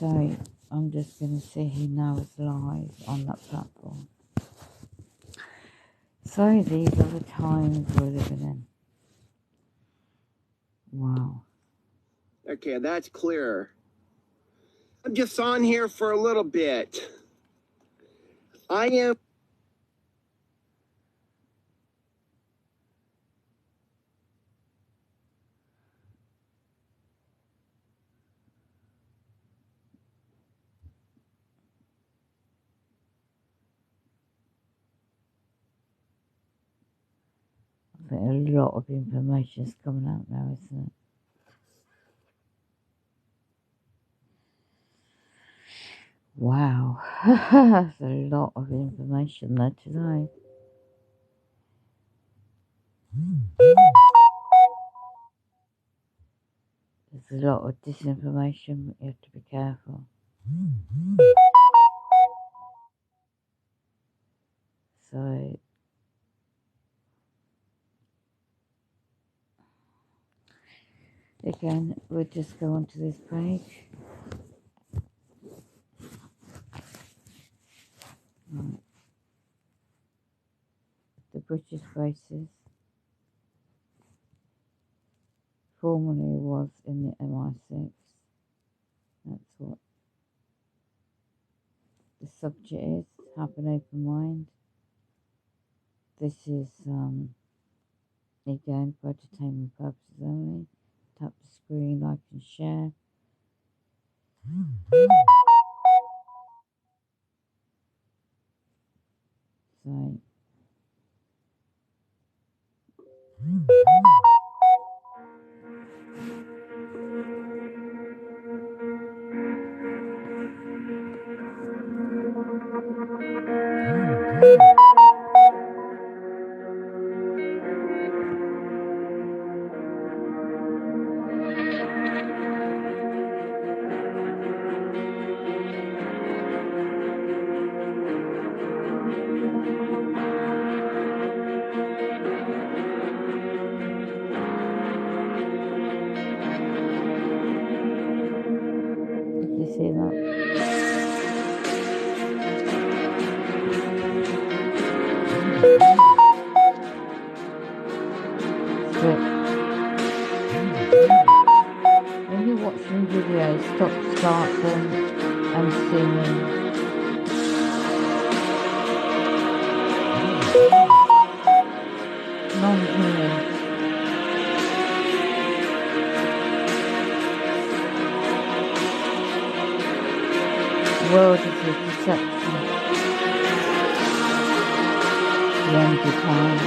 So I'm just going to see who now is live on that platform. So these are the times we're living in. Wow. Okay, that's clear. I'm just on here for a little bit. I am... I think a lot of information is coming out now, isn't it? Wow, that's a lot of information there today. There's a lot of disinformation, but you have to be careful. So, again, we'll just go onto this page. Right. The British bases formerly was in the MI6. That's what the subject is. Have an open mind. This is again for entertainment purposes only. Tap the screen, like and share. So did you see that? When you're watching videos, start them and zoom in. Non-human. World is a perception. The end of time.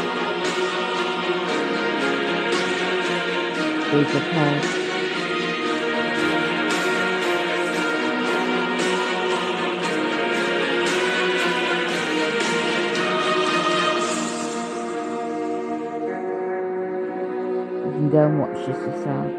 These are cards. You can go and watch this yourself.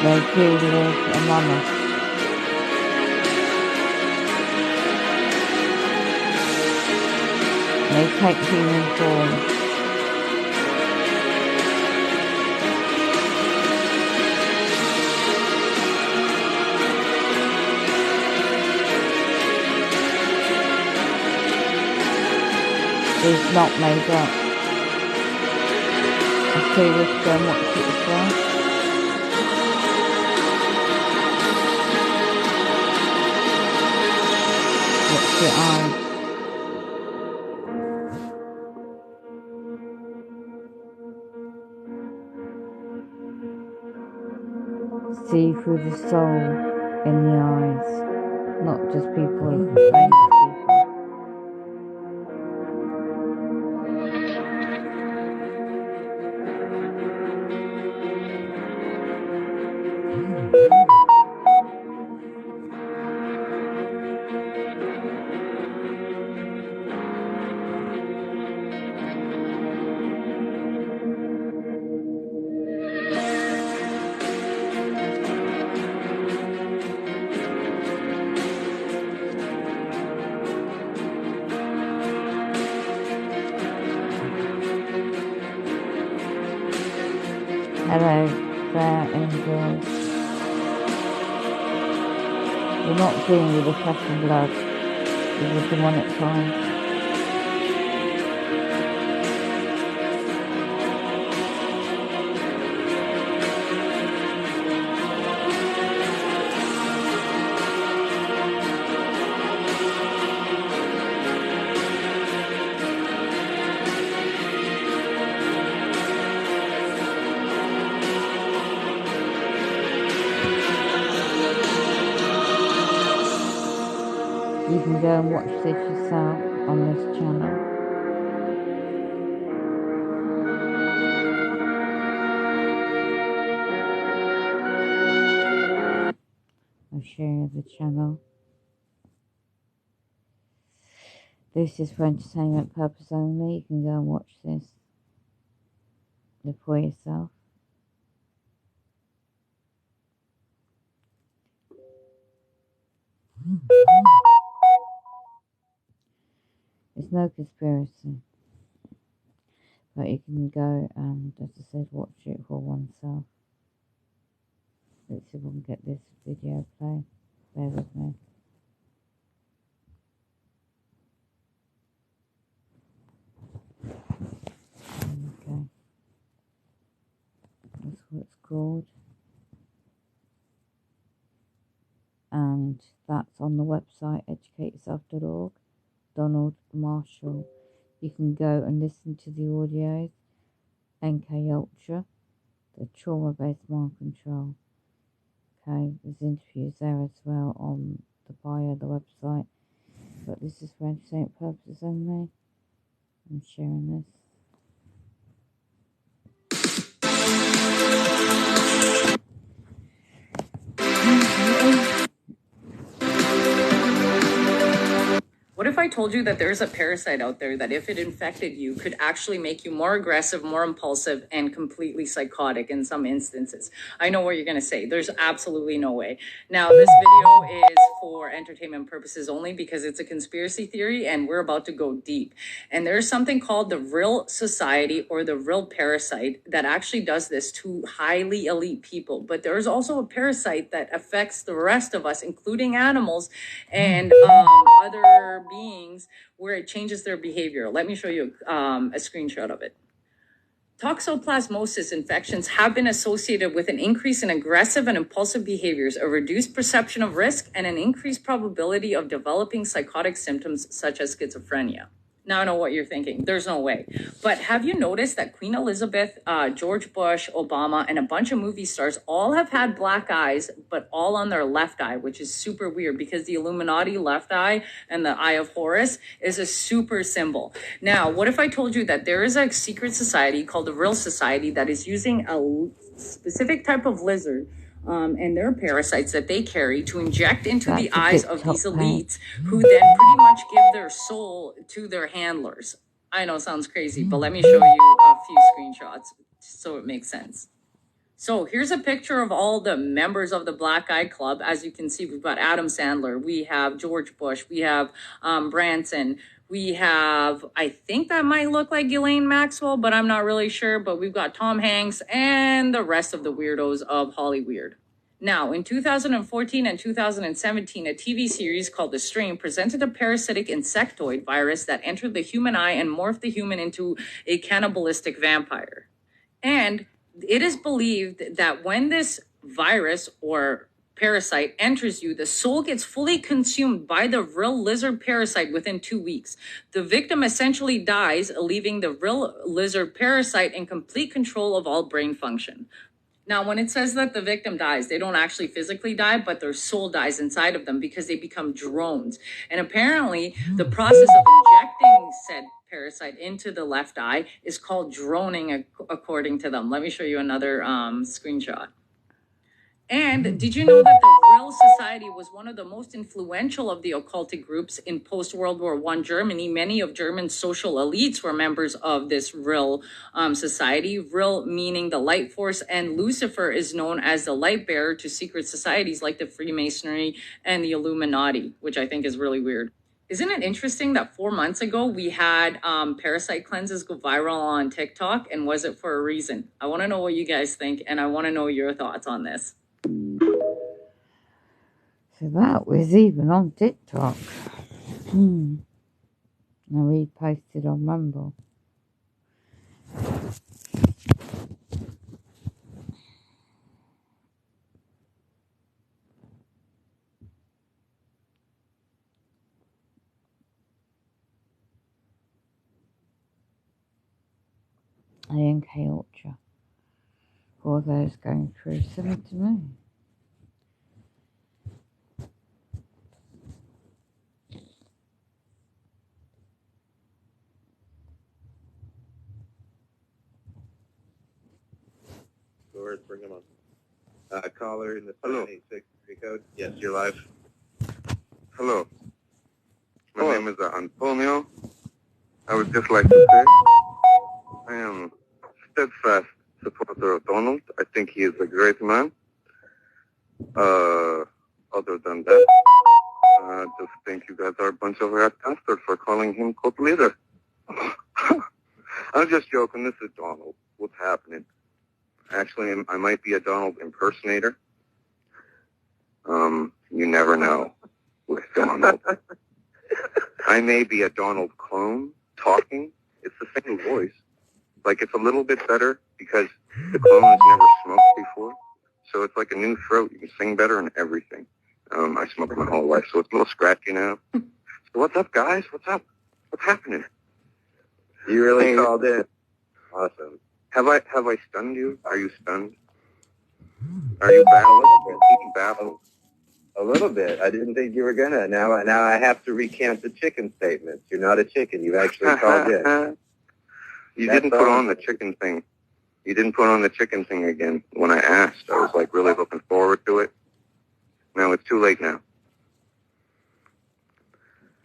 They do live among us. They take human form. It's not made up. I see this, go and watch it as well. Watch your eyes. see through the soul in the eyes, not just people, famous people. Hello, fair angels. You're not dealing with the flesh and blood, with the demonic time. You can go and watch this yourself on this channel. I'll share the channel. This is for entertainment purpose only. You can go and watch this for yourself. It's no conspiracy, but you can go and, as I said, watch it for oneself. Let's see if we can get this video play. Bear with me. Okay. That's what it's called. And that's on the website educateyourself.org. Donald Marshall. You can go and listen to the audios. NK Ultra, the trauma-based mind control. Okay, there's interviews there as well on the bio of the website. But this is for entertainment purposes only. I'm sharing this. What if I told you that there's a parasite out there that if it infected you could actually make you more aggressive, more impulsive, and completely psychotic in some instances? I know what you're going to say. There's absolutely no way. Now, this video is for entertainment purposes only because it's a conspiracy theory and we're about to go deep. And there's something called the Real Society or the Real Parasite that actually does this to highly elite people. But there's also a parasite that affects the rest of us, including animals and other beings, where it changes their behavior. Let me show you a screenshot of it. Toxoplasmosis infections have been associated with an increase in aggressive and impulsive behaviors, a reduced perception of risk, and an increased probability of developing psychotic symptoms such as schizophrenia. Now I know what you're thinking. There's no way. But have you noticed that Queen Elizabeth, George Bush, Obama, and a bunch of movie stars all have had black eyes, but all on their left eye, which is super weird because the Illuminati left eye and the Eye of Horus is a super symbol. Now, what if I told you that there is a secret society called the Real Society that is using a specific type of lizard and their parasites that they carry to inject into the eyes of these elites who then pretty much give their soul to their handlers? I know it sounds crazy, but let me show you a few screenshots so it makes sense. So here's a picture of all the members of the Black Eye Club. As you can see, we've got Adam Sandler, we have George Bush, we have Branson, we have, I think that might look like Ghislaine Maxwell, but I'm not really sure. But we've got Tom Hanks and the rest of the weirdos of Hollyweird. Now, in 2014 and 2017, a TV series called The Strain presented a parasitic insectoid virus that entered the human eye and morphed the human into a cannibalistic vampire. And it is believed that when this virus or parasite enters you, the soul gets fully consumed by the real lizard parasite within 2 weeks. The victim essentially dies, leaving the real lizard parasite in complete control of all brain function. Now, when it says that the victim dies, they don't actually physically die, but their soul dies inside of them because they become drones. And apparently, the process of injecting said parasite into the left eye is called droning, according to them. Let me show you another screenshot. And did you know that the Vril Society was one of the most influential of the occultic groups in post-World War I Germany? Many of German social elites were members of this Vril society. Vril meaning the light force, and Lucifer is known as the light bearer to secret societies like the Freemasonry and the Illuminati, which I think is really weird. Isn't it interesting that 4 months ago we had parasite cleanses go viral on TikTok, and was it for a reason? I want to know what you guys think, and I want to know your thoughts on this. So that was even on TikTok. Now we posted on Rumble. ANK Ultra. For those going through, similar to me. Doors, bring them on. Caller in the 786 code. Yes, you're live. Hello. My name is Antonio. I would just like to say I am steadfast supporter of Donald. I think he is a great man. Other than that, I just think you guys are a bunch of rat bastards for calling him cult leader. I'm just joking. This is Donald. What's happening? Actually, I might be a Donald impersonator. You never know with Donald. I may be a Donald clone talking. It's the same voice. Like, it's a little bit better because the clone has never smoked before. So it's like a new throat. You can sing better and everything. I smoked my whole life, so it's a little scratchy now. So what's up, guys? What's up? What's happening? You really called in. Awesome. Have I stunned you? Are you stunned? Are you baffled? A little bit. I didn't think you were gonna. Now I have to recant the chicken statements. You're not a chicken. You actually called in. You didn't put on the chicken thing. You didn't put on the chicken thing again when I asked. I was like really looking forward to it. No, it's too late now.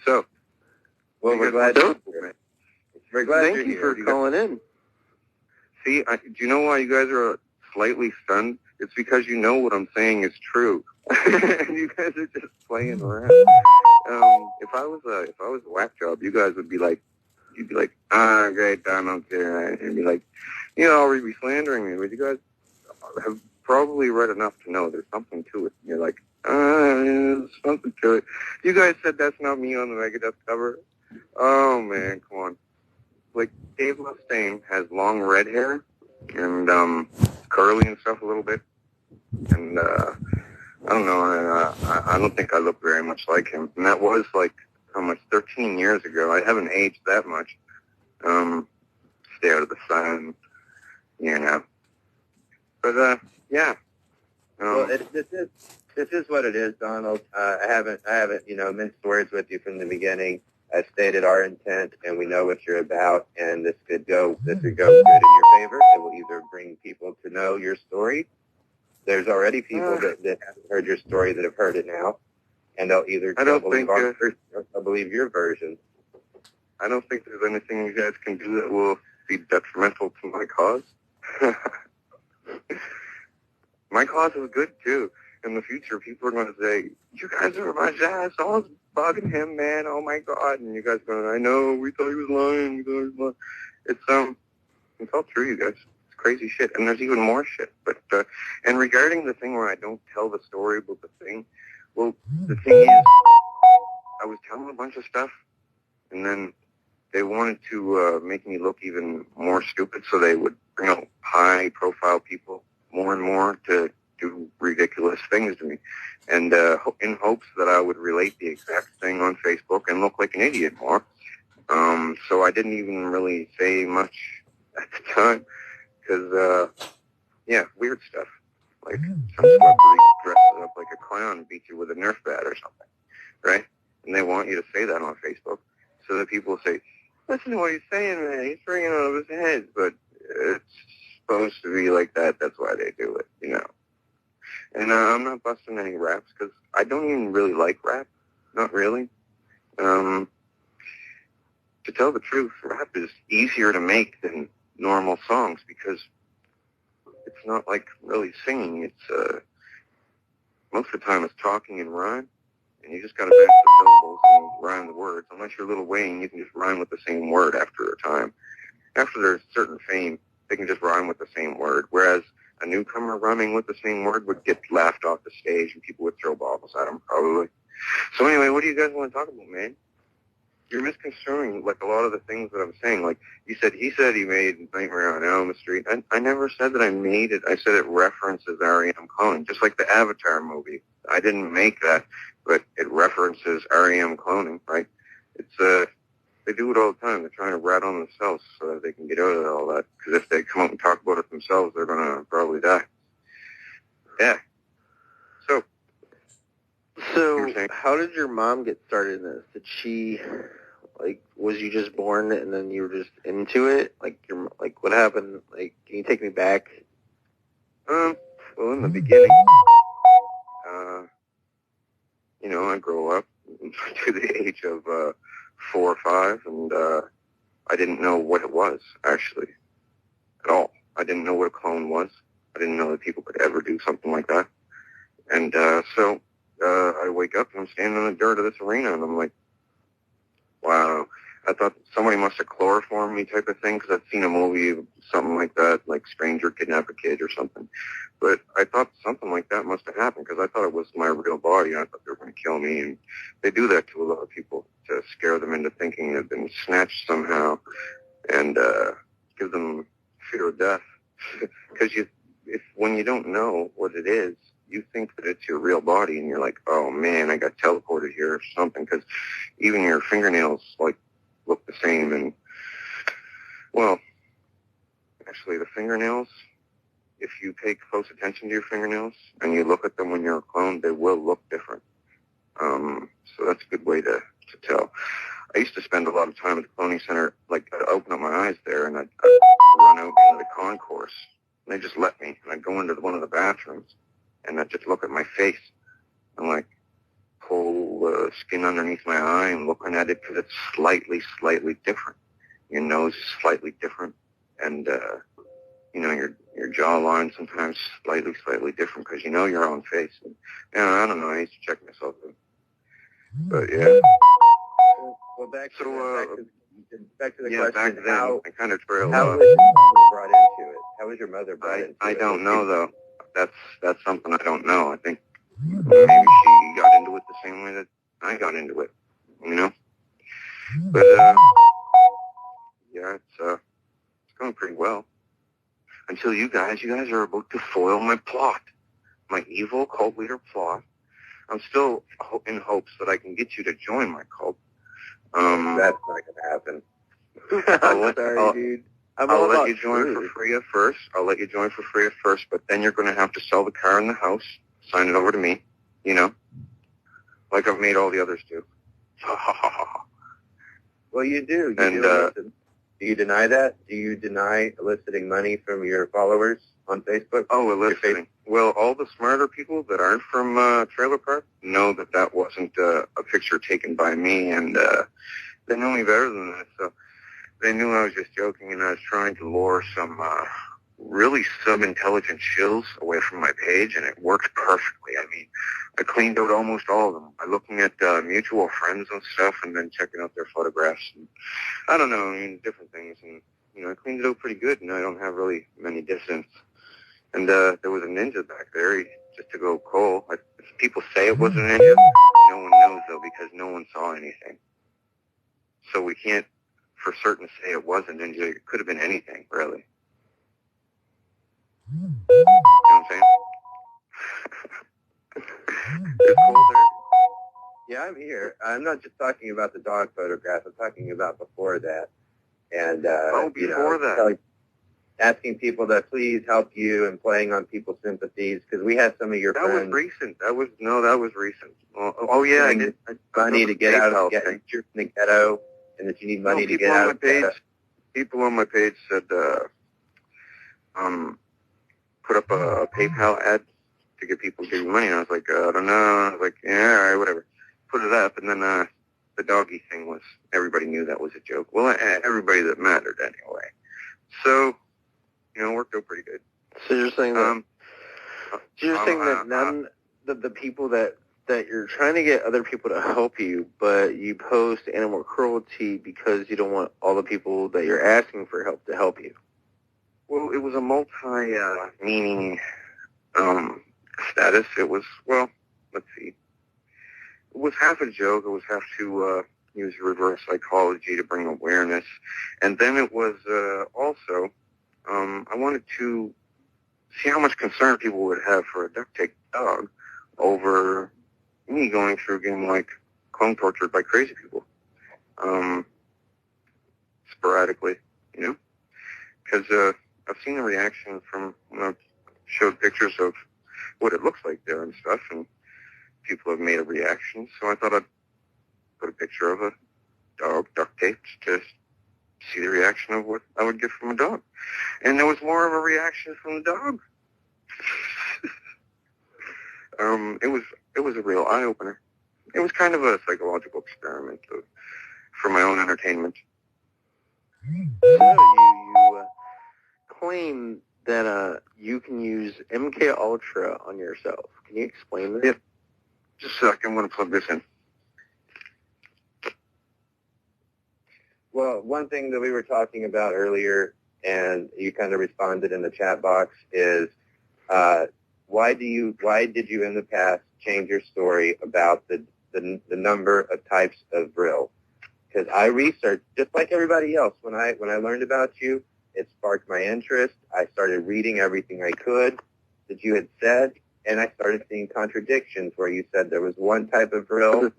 So, well, we're glad you're here. Thank you for calling in. See, do you know why you guys are slightly stunned? It's because you know what I'm saying is true. And you guys are just playing around. If I was a whack job, you guys would be like, you'd be like, great, I don't care. And you'd be like, already be slandering me. But you guys have probably read enough to know there's something to it. And you're like, there's something to it. You guys said that's not me on the Megadeth cover. Oh, man, come on. Like, Dave Mustaine has long red hair and curly and stuff a little bit. And I don't know, I don't think I look very much like him. And that was like, how much, 13 years ago. I haven't aged that much. Stay out of the sun, But, yeah. Well, this is what it is, Donald. I haven't, minced words with you from the beginning. I stated our intent, and we know what you're about, and this could go good in your favor. It will either bring people to know your story. There's already people that haven't heard your story that have heard it now, and they'll either believe our version or they'll believe your version. I don't think there's anything you guys can do that will be detrimental to my cause. My cause is good, too. In the future, people are going to say, you guys are my ass. I was bugging him, man. Oh, my God. And you guys are going, I know. We thought he was lying. It's all true, you guys. It's crazy shit. And there's even more shit. But, and regarding the thing where I don't tell the story about the thing, well, the thing is, I was telling a bunch of stuff, and then they wanted to make me look even more stupid, so they would bring out high-profile people more and more to do ridiculous things to me, and in hopes that I would relate the exact thing on Facebook and look like an idiot more. So I didn't even really say much at the time, because Yeah, weird stuff. Like some celebrity dresses up like a clown and beats you with a Nerf bat or something, right? And they want you to say that on Facebook. So that people say, listen to what he's saying, man. He's bringing it out of his head. But it's supposed to be like that. That's why they do it, you know. And I'm not busting any raps because I don't even really like rap. Not really. To tell the truth, rap is easier to make than normal songs because it's not like really singing. It's most of the time it's talking and rhyme, and you just got to match the syllables and rhyme the words. Unless you're Lil Wayne, you can just rhyme with the same word after a time. After there's certain fame, they can just rhyme with the same word. Whereas a newcomer rhyming with the same word would get laughed off the stage, and people would throw bottles at him probably. So anyway, what do you guys want to talk about, man? You're misconstruing, like, a lot of the things that I'm saying. Like, he said he made Nightmare on Elm Street. I never said that I made it. I said it references R.E.M. cloning, just like the Avatar movie. I didn't make that, but it references R.E.M. cloning, right? It's, they do it all the time. They're trying to rat on themselves so that they can get out of all that. Because if they come out and talk about it themselves, they're going to probably die. Yeah. So, how did your mom get started in this? Did she, like, was you just born and then you were just into it? Like, what happened? Like, can you take me back? Well, in the beginning, you know, I grew up to the age of 4 or 5, and I didn't know what it was, actually, at all. I didn't know what a clone was. I didn't know that people could ever do something like that. And so I wake up and I'm standing in the dirt of this arena, and I'm like, wow. I thought somebody must have chloroformed me type of thing, because I'd seen a movie, something like that, like Stranger Kidnap a Kid or something. But I thought something like that must have happened, because I thought it was my real body, and I thought they were going to kill me. And they do that to a lot of people to scare them into thinking they've been snatched somehow and give them fear of death. Because when you don't know what it is, you think that it's your real body, and you're like, oh man, I got teleported here or something, because even your fingernails, like, look the same. And, well, actually the fingernails, if you pay close attention to your fingernails and you look at them when you're a clone, they will look different. So that's a good way to tell. I used to spend a lot of time at the cloning center, like, I'd open up my eyes there, and I'd run out into the concourse, and they just let me, and I'd go into one of the bathrooms, and I'd just look at my face, and, like, pull the skin underneath my eye and looking at it, because it's slightly different. Your nose is slightly different, and, you know, your jawline sometimes slightly different, because you know your own face. And, I don't know, I used to check myself in. But, yeah. Well, back to the yeah, question. back then, I kind of trailed how off. was your mother brought into it? How was your mother brought into it? I don't know, though. That's something I don't know. I think maybe she got into it the same way that I got into it, you know? But, yeah, it's going pretty well. Until you guys are about to foil my plot. My evil cult leader plot. I'm still in hopes that I can get you to join my cult. That's not going to happen. Dude. I'll let you join for free at first. But then you're going to have to sell the car and the house, sign it over to me, you know, like I've made all the others do. Well, you do. Do you deny that? Do you deny eliciting money from your followers on Facebook? Oh, eliciting. Well, all the smarter people that aren't from Trailer Park know that wasn't a picture taken by me, and they know me better than that, so they knew I was just joking, and I was trying to lure some really sub-intelligent shills away from my page, and it worked perfectly. I mean, I cleaned out almost all of them by looking at mutual friends and stuff, and then checking out their photographs, and I don't know, I mean, different things, and, you know, I cleaned it out pretty good, and I don't have really many dissidents. And there was a ninja back there, just to go cold. If people say it was a ninja, no one knows, though, because no one saw anything. So we can't for certain say it was a ninja. It could have been anything, really. You know what I'm saying? It's cold there. Yeah, I'm here. I'm not just talking about the dog photograph. I'm talking about before that. And before that. asking people to please help you and playing on people's sympathies, because we had some of your friends. That was recent. That was recent. Oh yeah, I did. Money to get out of the ghetto, and that you need money to get out of the ghetto. People on my page said, put up a PayPal ad to get people to give you money. And I was like, I don't know. I was like, yeah, all right, whatever. Put it up, and then the doggy thing was, everybody knew that was a joke. Well, everybody that mattered anyway. So, it worked out pretty good. So you're saying that that none the people that you're trying to get other people to help you, but you post animal cruelty because you don't want all the people that you're asking for help to help you. Well, it was a multi-meaning status. It was, well, let's see. It was half a joke. It was half to use reverse psychology to bring awareness. And then it was also, I wanted to see how much concern people would have for a duct-tape dog over me going through getting, clone tortured by crazy people. Sporadically, because I've seen the reaction from when I showed pictures of what it looks like there and stuff, and people have made a reaction. So I thought I'd put a picture of a dog duct taped to see the reaction of what I would get from a dog. And there was more of a reaction from the dog. It was a real eye-opener. It was kind of a psychological experiment for my own entertainment. So you claim that you can use MK Ultra on yourself. Can you explain that? Yeah. Just a second. I'm going to plug this in. Well, one thing that we were talking about earlier, and you kind of responded in the chat box, is why did you in the past change your story about the number of types of vril? Because I researched, just like everybody else, when I learned about you, it sparked my interest. I started reading everything I could that you had said, and I started seeing contradictions where you said there was one type of vril,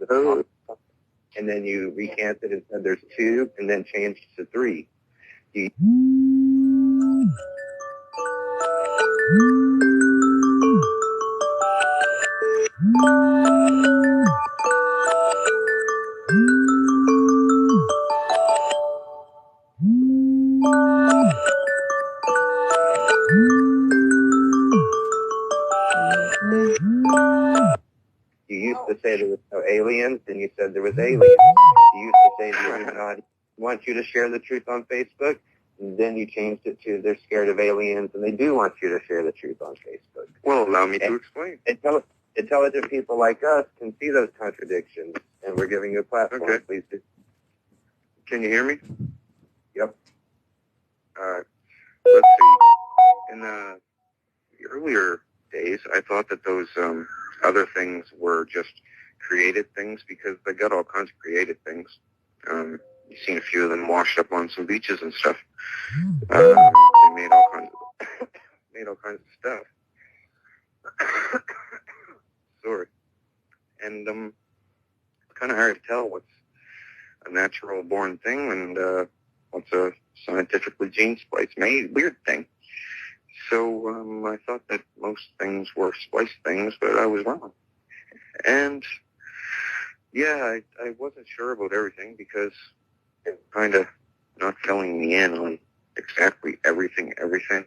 and then you recanted and said there's two, and then changed to three. You used to say there was no aliens, and you said there was aliens. You used to say the Illuminati want you to share the truth on Facebook, and then you changed it to they're scared of aliens, and they do want you to share the truth on Facebook. Well, allow me to explain. Intelligent people like us can see those contradictions, and we're giving you a platform. Okay. Please do. Can you hear me? Yep. Let's see. In the earlier days, I thought that those other things were just created things, because they got all kinds of created things. You've seen a few of them washed up on some beaches and stuff. They made all kinds of stuff. Sorry. And it's kind of hard to tell what's a natural born thing and what's a scientifically gene spliced made weird thing. So I thought that most things were spliced things, but I was wrong. And yeah, I wasn't sure about everything, because it kind of not filling me in on exactly everything,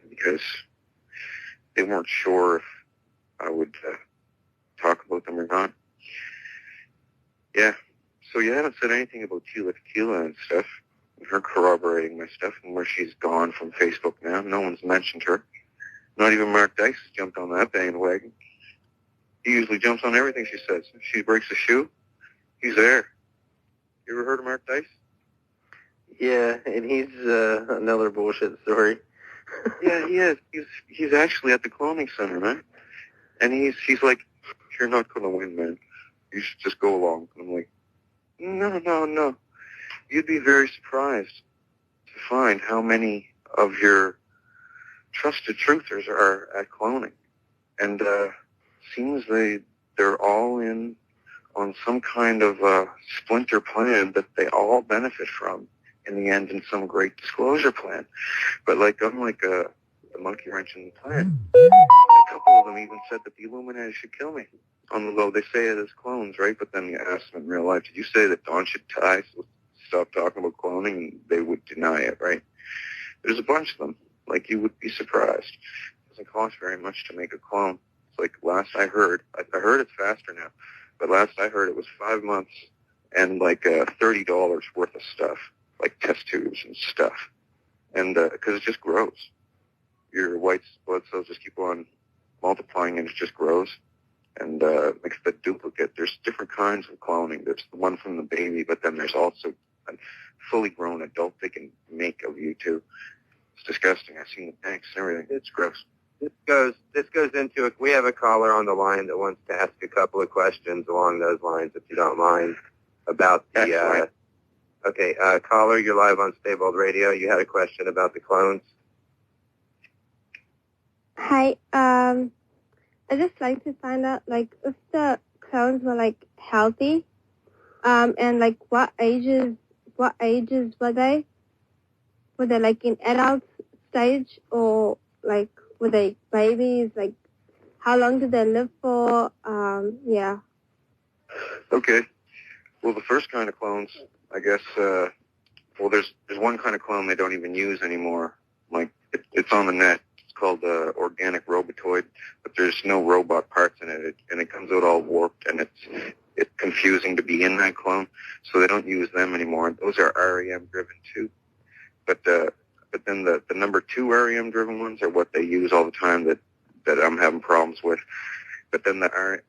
because they weren't sure if I would talk about them or not. Yeah. So you haven't said anything about Tequila and stuff, and her corroborating my stuff, and where she's gone from Facebook now. No one's mentioned her. Not even Mark Dice has jumped on that bandwagon. He usually jumps on everything she says. If she breaks a shoe, he's there. You ever heard of Mark Dice? Yeah, and he's another bullshit story. Yeah, he is. He's actually at the cloning center, man. And he's like, you're not going to win, man. You should just go along. And I'm like, no. You'd be very surprised to find how many of your trusted truthers are at cloning. And seems they're all in on some kind of splinter plan that they all benefit from in the end in some great disclosure plan. But like, unlike the monkey wrench in the plan, a couple of them even said that the Illuminati should kill me. On the low, they say it as clones, right? But then you ask them in real life, did you say that Dawn should die, so stop talking about cloning? And they would deny it, right? There's a bunch of them. Like, you would be surprised. It doesn't cost very much to make a clone. It's like, last I heard it's faster now, but last I heard it was 5 months and like $30 worth of stuff, like test tubes and stuff. And because it just grows. Your white blood cells just keep on multiplying and it just grows. And makes the duplicate. There's different kinds of cloning. There's the one from the baby, but then there's also a fully grown adult they can make of you too. It's disgusting. I've seen the tanks and everything. It's gross. This goes into it. We have a caller on the line that wants to ask a couple of questions along those lines, if you don't mind, about the. Okay, caller, you're live on Stable Radio. You had a question about the clones. Hi. I just like to find out, like, if the clones were like healthy, and like what ages were they? Were they like in adult stage, or like were they babies? Like, how long did they live for? Yeah. Okay. Well, the first kind of clones, I guess. Well, there's one kind of clone they don't even use anymore. Like it's on the net. It's called organic robotoid, but there's no robot parts in it, and it comes out all warped, and it's confusing to be in that clone, so they don't use them anymore. Those are REM driven too, but then the number 2 REM driven ones are what they use all the time that I'm having problems with. But then the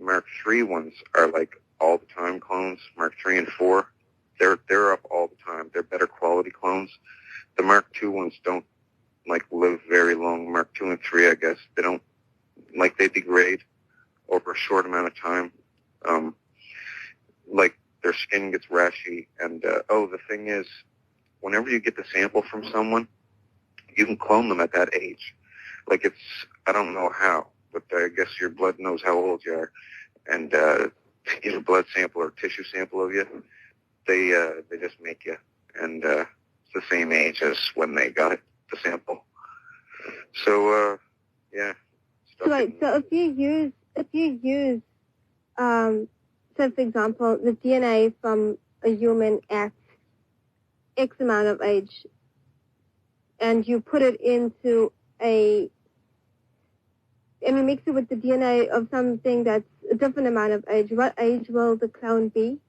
Mark 3 ones are like all the time clones. Mark 3 and 4, they're up all the time. They're better quality clones. The Mark 2 ones don't like live very long. Mark 2 and 3, I guess, they don't, like, they degrade over a short amount of time. Like their skin gets rashy, and the thing is, whenever you get the sample from someone, you can clone them at that age. Like I don't know how, but I guess your blood knows how old you are, and get a blood sample or tissue sample of you, they just make you, and it's the same age as when they got the sample. So yeah. So if you use so for example, the DNA from a human at X amount of age, and you put it into and you mix it with the DNA of something that's a different amount of age, what age will the clone be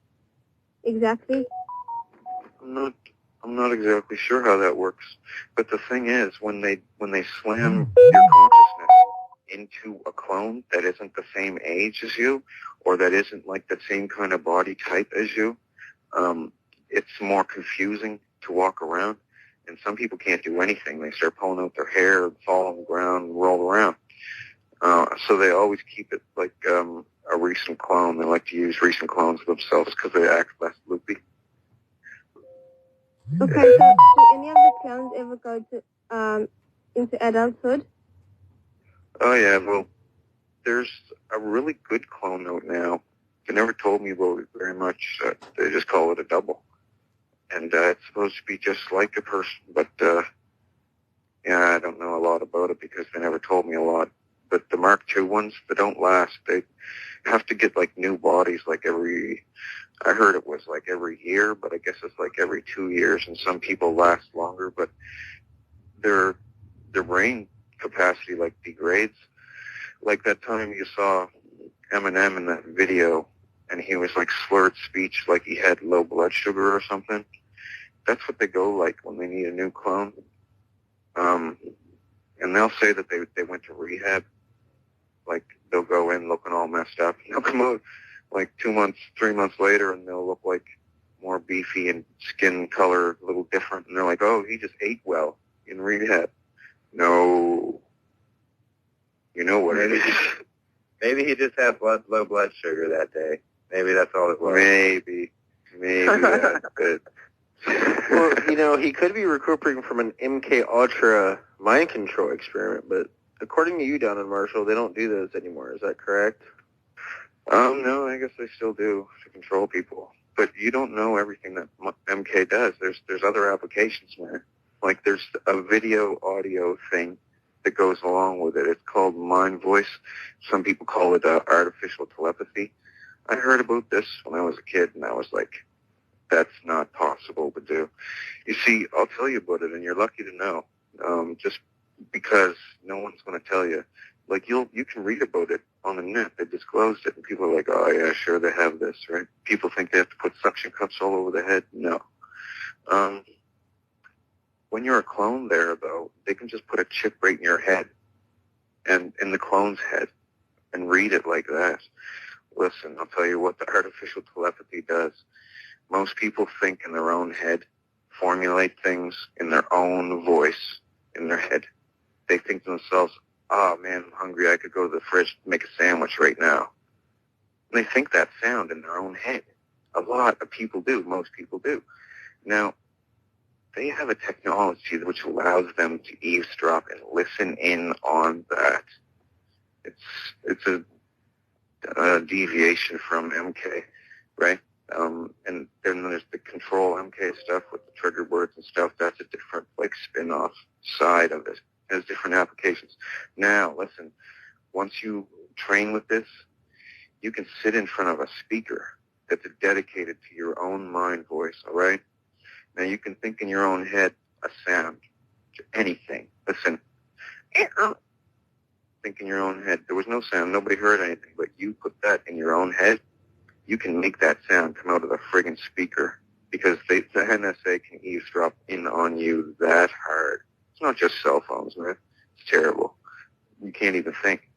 exactly? I'm not exactly sure how that works, but the thing is, when they slam your consciousness into a clone that isn't the same age as you, or that isn't like the same kind of body type as you, it's more confusing to walk around, and some people can't do anything. They start pulling out their hair, fall on the ground, and roll around. So they always keep it like a recent clone. They like to use recent clones of themselves because they act less loopy. Okay, so do any of the clones ever go to into adulthood? Oh yeah, well, there's a really good clone out now. They never told me about it very much. They just call it a double, and it's supposed to be just like a person. But yeah, I don't know a lot about it because they never told me a lot. But the Mark II ones, they don't last. They have to get like new bodies like I heard it was like every year, but I guess it's like every 2 years, and some people last longer, but their brain capacity like degrades. Like that time you saw Eminem in that video, and he was like slurred speech, like he had low blood sugar or something. That's what they go like when they need a new clone. And they'll say that they went to rehab. Like they'll go in looking all messed up, and they'll come out like 2 months, 3 months later, and they'll look like more beefy and skin color a little different. And they're like, oh, he just ate well in rehab. No. You know what it is. Maybe he just had low blood sugar that day. Maybe that's all it was. Maybe that's good. Well, he could be recuperating from an MK Ultra mind control experiment, but according to you, Don and Marshall, they don't do those anymore. Is that correct? No, I guess they still do to control people. But you don't know everything that MK does. There's other applications, man. Like there's a video audio thing that goes along with it. It's called mind voice. Some people call it artificial telepathy. I heard about this when I was a kid, and I was like, that's not possible to do. You see, I'll tell you about it, and you're lucky to know, just because no one's going to tell you. Like, you can read about it on the net. They disclosed it, and people are like, oh, yeah, sure, they have this, right? People think they have to put suction cups all over the head. No. When you're a clone there, though, they can just put a chip right in your head and in the clone's head and read it like that. Listen, I'll tell you what the artificial telepathy does. Most people think in their own head, formulate things in their own voice in their head. They think to themselves, oh, man, I'm hungry. I could go to the fridge and make a sandwich right now. And they think that sound in their own head. A lot of people do. Most people do. Now, they have a technology which allows them to eavesdrop and listen in on that. It's a deviation from MK, right? And then there's the control MK stuff with the trigger words and stuff. That's a different, like, spin-off side of it. It has different applications. Now, listen, once you train with this, you can sit in front of a speaker that's dedicated to your own mind voice, all right? Now, you can think in your own head a sound, anything. Listen, think in your own head. There was no sound. Nobody heard anything, but you put that in your own head. You can make that sound come out of the friggin' speaker because the NSA can eavesdrop in on you that hard. It's not just cell phones, man. It's terrible. You can't even think.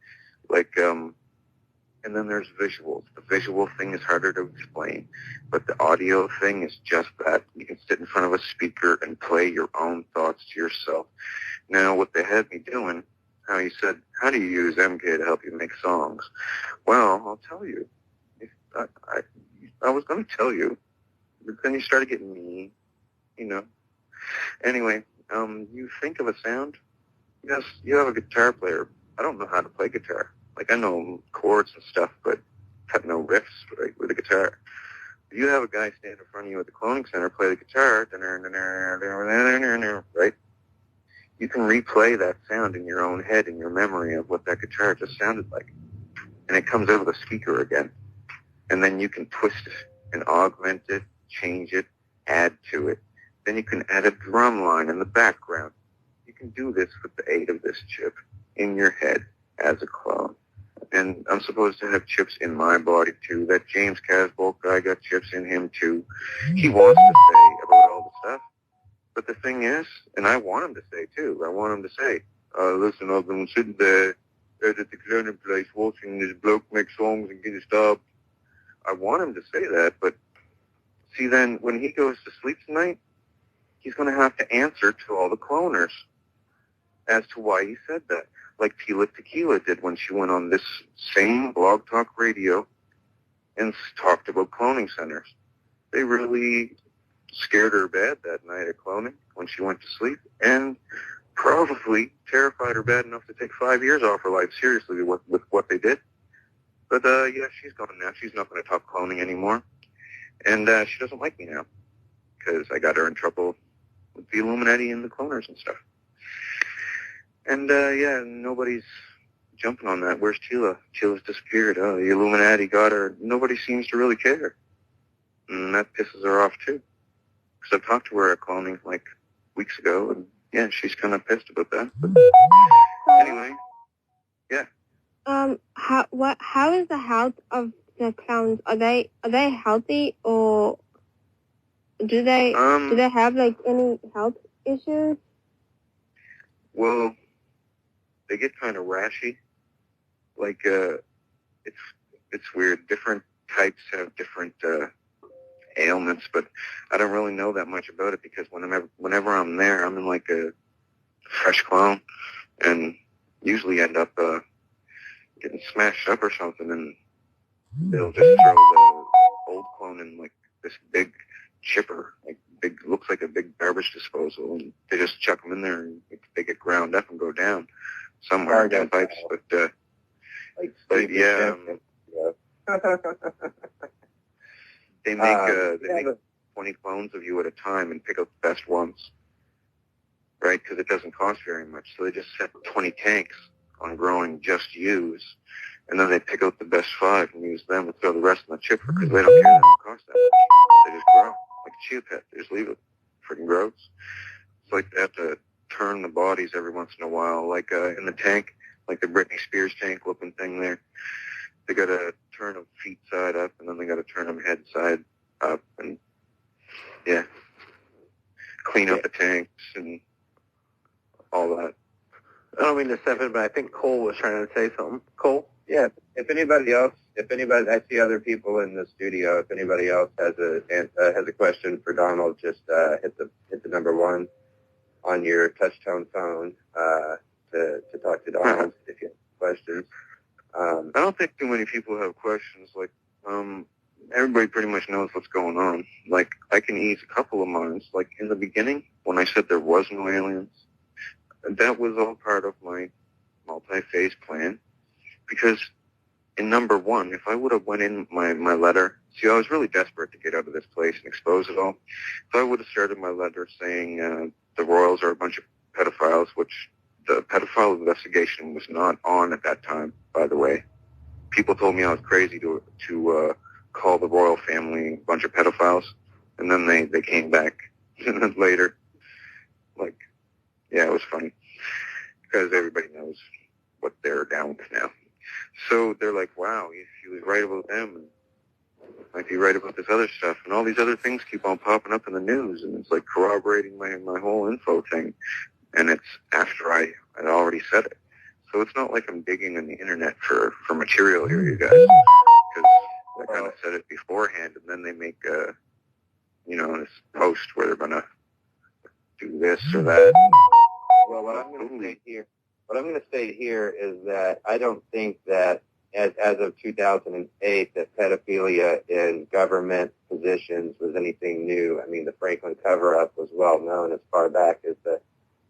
Like, and then there's visuals. The visual thing is harder to explain, but the audio thing is just that. You can sit in front of a speaker and play your own thoughts to yourself. Now, what they had me doing, how you said, how do you use MK to help you make songs? Well, I'll tell you. I was going to tell you, but then you started getting mean, you know. Anyway, you think of a sound. Yes, you have a guitar player. I don't know how to play guitar. Like, I know chords and stuff, but have no riffs, right, with a guitar. If you have a guy stand in front of you at the cloning center, play the guitar, right? You can replay that sound in your own head, in your memory of what that guitar just sounded like. And it comes out of the speaker again. And then you can twist it and augment it, change it, add to it. Then you can add a drum line in the background. You can do this with the aid of this chip in your head as a clone. And I'm supposed to have chips in my body, too. That James Casbolt guy got chips in him, too. He wants to say about all the stuff. But the thing is, and I want him to say, too, I want him to say, listen, I've been sitting there at the cloning place watching this bloke make songs and get it stopped. I want him to say that, but see, then when he goes to sleep tonight, he's going to have to answer to all the cloners as to why he said that. Like Tila Tequila did when she went on this same Blog Talk Radio and talked about cloning centers. They really scared her bad that night at cloning when she went to sleep, and probably terrified her bad enough to take 5 years off her life seriously with what they did. But, yeah, she's gone now. She's not going to talk cloning anymore. And she doesn't like me now because I got her in trouble with the Illuminati and the cloners and stuff. And, yeah, nobody's jumping on that. Where's Tila? Tila's disappeared. Oh, the Illuminati got her. Nobody seems to really care. And that pisses her off, too. Because I've talked to her at cloning, like, weeks ago, and, yeah, she's kind of pissed about that. But anyway, yeah. How is the health of the clowns? Are they healthy, or do they have like any health issues? Well, they get kind of rashy. Like, it's weird. Different types have different ailments, but I don't really know that much about it because whenever I'm there, I'm in like a fresh clone, and usually end up getting smashed up or something, and they'll just throw the old clone in like this big chipper, like looks like a big garbage disposal, and they just chuck them in there, and they get ground up and go down somewhere down pipes. But yeah. They make 20 clones of you at a time and pick out the best ones, right? Because it doesn't cost very much. So they just set 20 tanks on growing just ewes, and then they pick out the best 5 and use them and throw the rest in the chipper because they don't care that it don't cost that much. They just grow like a chia pet. They just leave it. Freaking grows. It's like they have to turn the bodies every once in a while, like in the tank, like the Britney Spears tank looking thing there. They got to turn them feet side up, and then they got to turn them head side up, and yeah, clean up the tanks and all that. I don't mean to step in, but I think Cole was trying to say something. Cole? Yeah. If anybody, I see other people in the studio. If anybody else has a question for Donald, just hit the number 1 on your touch-tone phone to talk to Donald if you have questions. I don't think too many people have questions. Like, everybody pretty much knows what's going on. Like, I can ease a couple of minds. Like, in the beginning, when I said there was no aliens, that was all part of my multi-phase plan. Because in number 1, if I would have went in my letter, see, I was really desperate to get out of this place and expose it all. If I would have started my letter saying the Royals are a bunch of pedophiles, which the pedophile investigation was not on at that time, by the way. People told me I was crazy to call the royal family a bunch of pedophiles, and then they came back later. Like, yeah, it was funny because everybody knows what they're down with now. So they're like, wow, if he was right about them, and might be right about this other stuff, and all these other things keep on popping up in the news, and it's like corroborating my whole info thing. And it's after I had already said it. So it's not like I'm digging on the internet for material here, you guys. Because I kind of said it beforehand, and then they make, this post where they're going to do this or that. Well, what I'm going to state here is that I don't think that as of 2008 that pedophilia in government positions was anything new. I mean, the Franklin cover-up was well known as far back as the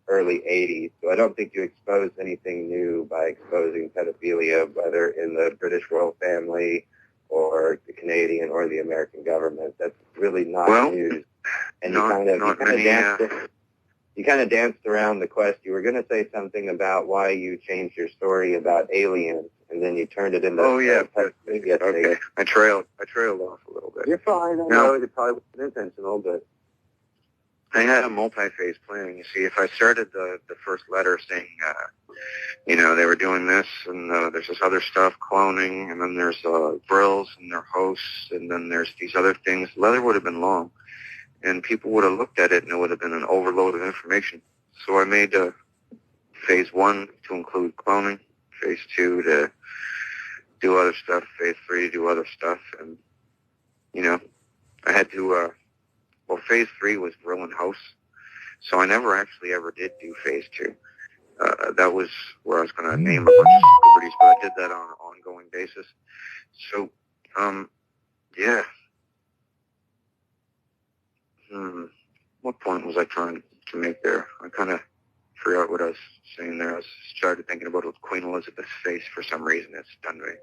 early 80s. So I don't think you exposed anything new by exposing pedophilia, whether in the British royal family or the Canadian or the American government. That's really not news. And you kind of danced around the question. You were going to say something about why you changed your story about aliens, and then you turned it into. Oh yeah, okay. I trailed off a little bit. You're fine. I know it probably wasn't intentional, but. I had a multi-phase plan. You see, if I started the first letter saying, they were doing this, and there's this other stuff, cloning, and then there's grills and their hosts, and then there's these other things, the letter would have been long, and people would have looked at it, and it would have been an overload of information. So I made phase 1 to include cloning, phase 2 to do other stuff, phase 3 to do other stuff, and, I had to... Well, phase 3 was grill and house, so I never actually ever did do phase 2. That was where I was going to name a bunch of celebrities, but I did that on an ongoing basis. So, yeah. What point was I trying to make there? I kind of forgot what I was saying there. I started thinking about Queen Elizabeth's face for some reason. It's done me.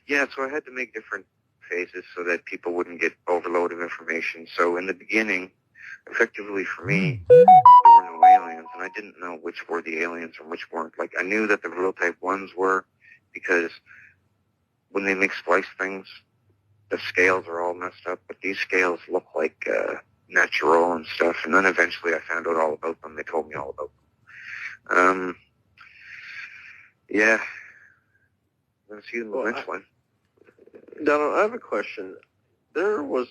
Yeah, so I had to make different phases so that people wouldn't get overload of information. So in the beginning, effectively for me, there were no aliens, and I didn't know which were the aliens and which weren't. Like, I knew that the real type ones were, because when they make splice things, the scales are all messed up, but these scales look like natural and stuff. And then eventually I found out all about them. They told me all about them. Yeah. I'm going to see them eventually. Donald, I have a question. There was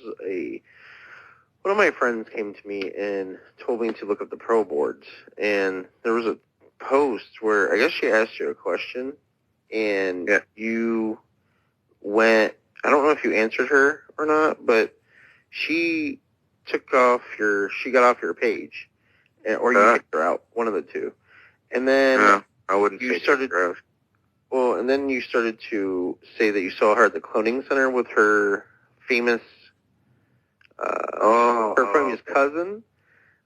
one of my friends came to me and told me to look up the pro boards, and there was a post where I guess she asked you a question, and you went, I don't know if you answered her or not, but she got off your page, or you kicked her out, one of the two. And then I wouldn't say started her out. Well, and then you started to say that you saw her at the cloning center with her famous, famous cousin,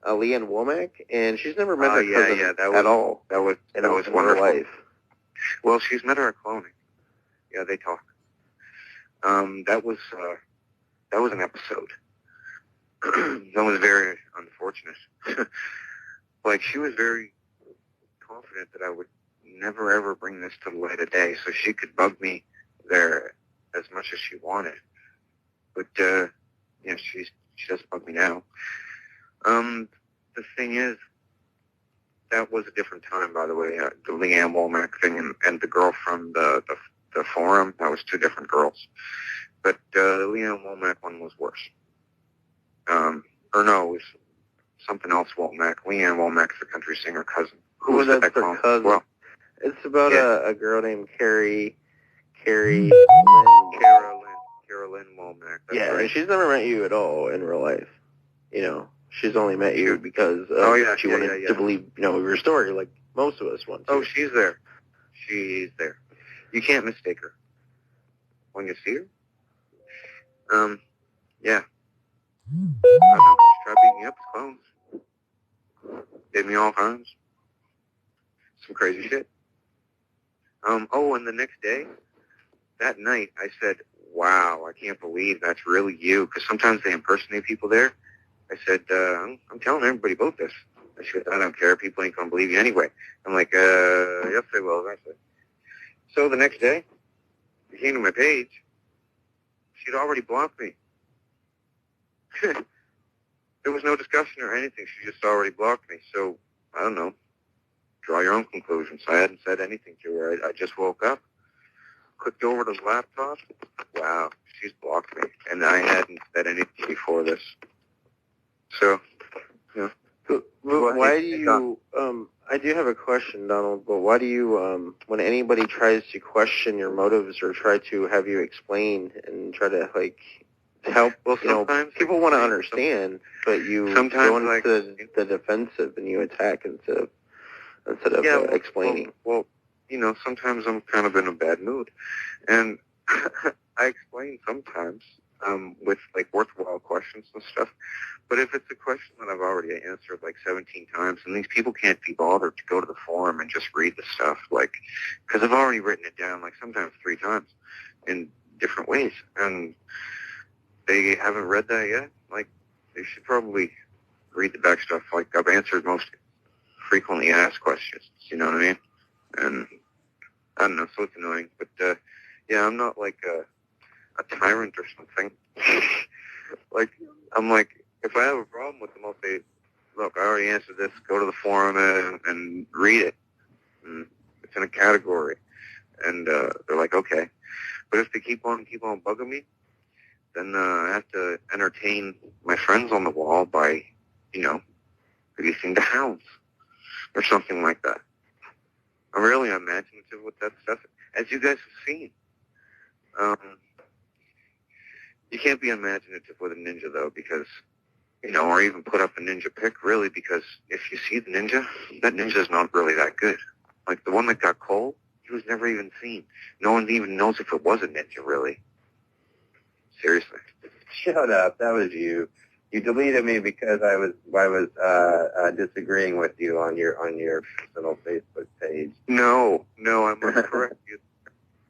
Leanne Womack, and she's never met her cousin at all. That was in wonderful. Life. Well, she's met her at cloning. Yeah, they talk. That was an episode. That was very unfortunate. Like, she was very confident that I would never ever bring this to the light of day, so she could bug me there as much as she wanted. But yeah, she doesn't bug me now. The thing is, that was a different time, by the way. The Leanne Womack thing and the girl from the forum, that was two different girls. But the Leanne Womack one was worse. Or no, it was something else Womack. Leanne Womack's the country singer cousin. Who was that her cousin? Well, it's about yeah. a girl named Carolyn Womack. Yeah, right. and she's never met you at all in real life. You know, she's only met you because she wanted to believe, your story, like most of us want to. Oh, she's there. She's there. You can't mistake her when you see her. Yeah. I don't know. She tried beating me up with clones. Did me all kinds. Some crazy shit. Oh, and the next day, that night, I said, wow, I can't believe that's really you. Because sometimes they impersonate people there. I said, I'm telling everybody about this. She goes, I don't care. People ain't going to believe you anyway. I'm like, yes, they will eventually. So the next day, she came to my page. She'd already blocked me. There was no discussion or anything. She just already blocked me. So, I don't know. Draw your own conclusions. I hadn't said anything to her. I just woke up, clicked over to the laptop. Wow, she's blocked me. And I hadn't said anything before this. So, yeah. Why do you, I do have a question, Donald, but why do you, when anybody tries to question your motives or try to have you explain and try to, help, people want to understand, but you go into the defensive and you attack instead of explaining. Well, sometimes I'm kind of in a bad mood. And I explain sometimes with, worthwhile questions and stuff. But if it's a question that I've already answered, 17 times, and these people can't be bothered to go to the forum and just read the stuff, because I've already written it down, sometimes 3 times in different ways. And they haven't read that yet. They should probably read the back stuff. I've answered most frequently asked questions. You know what I mean? And I don't know, so it's annoying. But, yeah, I'm not a tyrant or something. I'm if I have a problem with them, I'll say, look, I already answered this. Go to the forum and read it. And it's in a category. And they're like, okay. But if they keep on bugging me, then I have to entertain my friends on the wall by, releasing the hounds or something like that. I'm really imaginative with that stuff, as you guys have seen. You can't be imaginative with a ninja, though, because, or even put up a ninja pic, really, because if you see the ninja, that ninja's not really that good. The one that got cold, he was never even seen. No one even knows if it was a ninja, really. Seriously. Shut up. That was you. You deleted me because I was disagreeing with you on your personal Facebook page. No, I must correct you.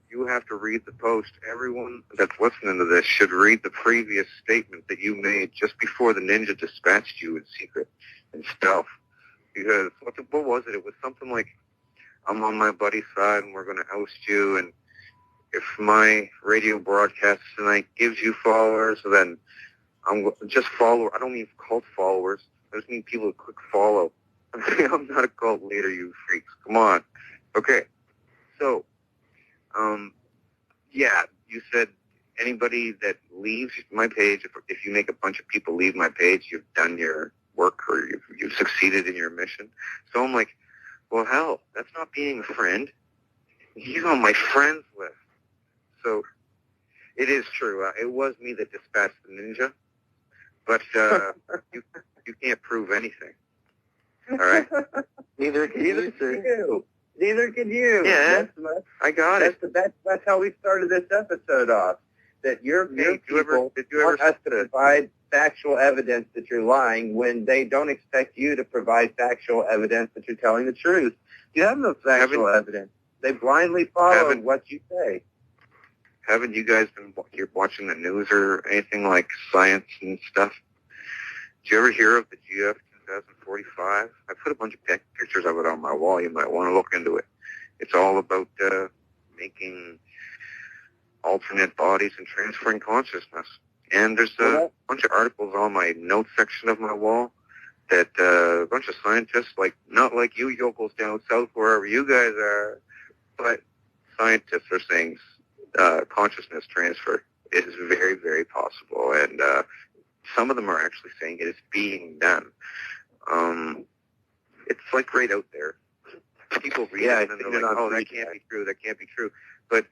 You have to read the post. Everyone that's listening to this should read the previous statement that you made just before the ninja dispatched you in secret and stealth. Because what was it? It was something like, I'm on my buddy's side and we're going to oust you, and if my radio broadcast tonight gives you followers, then I'm just follow. I don't mean cult followers. I just mean people who click follow. I'm not a cult leader, you freaks. Come on. Okay. So, yeah, you said anybody that leaves my page, if you make a bunch of people leave my page, you've done your work or you've succeeded in your mission. So I'm like, well, hell, that's not being a friend. He's on my friends list. So it is true. It was me that dispatched the ninja, but you can't prove anything. All right? Neither can you. Neither can you. Yeah, I got it. That's how we started this episode off. That your people want us to provide factual evidence that you're lying when they don't expect you to provide factual evidence that you're telling the truth. You have no factual evidence. They blindly follow what you say. haven't you guys been watching the news or anything like science and stuff? Did you ever hear of the GF 2045? I put a bunch of pictures of it on my wall. You might want to look into it. It's all about making alternate bodies and transferring consciousness. And there's a bunch of articles on my notes section of my wall that a bunch of scientists, like not like you yokels down south wherever you guys are, but scientists are saying consciousness transfer is very, very possible, and some of them are actually saying it is being done. It's like right out there. People read it and they're like, "Oh, that can't be true. That can't be true." But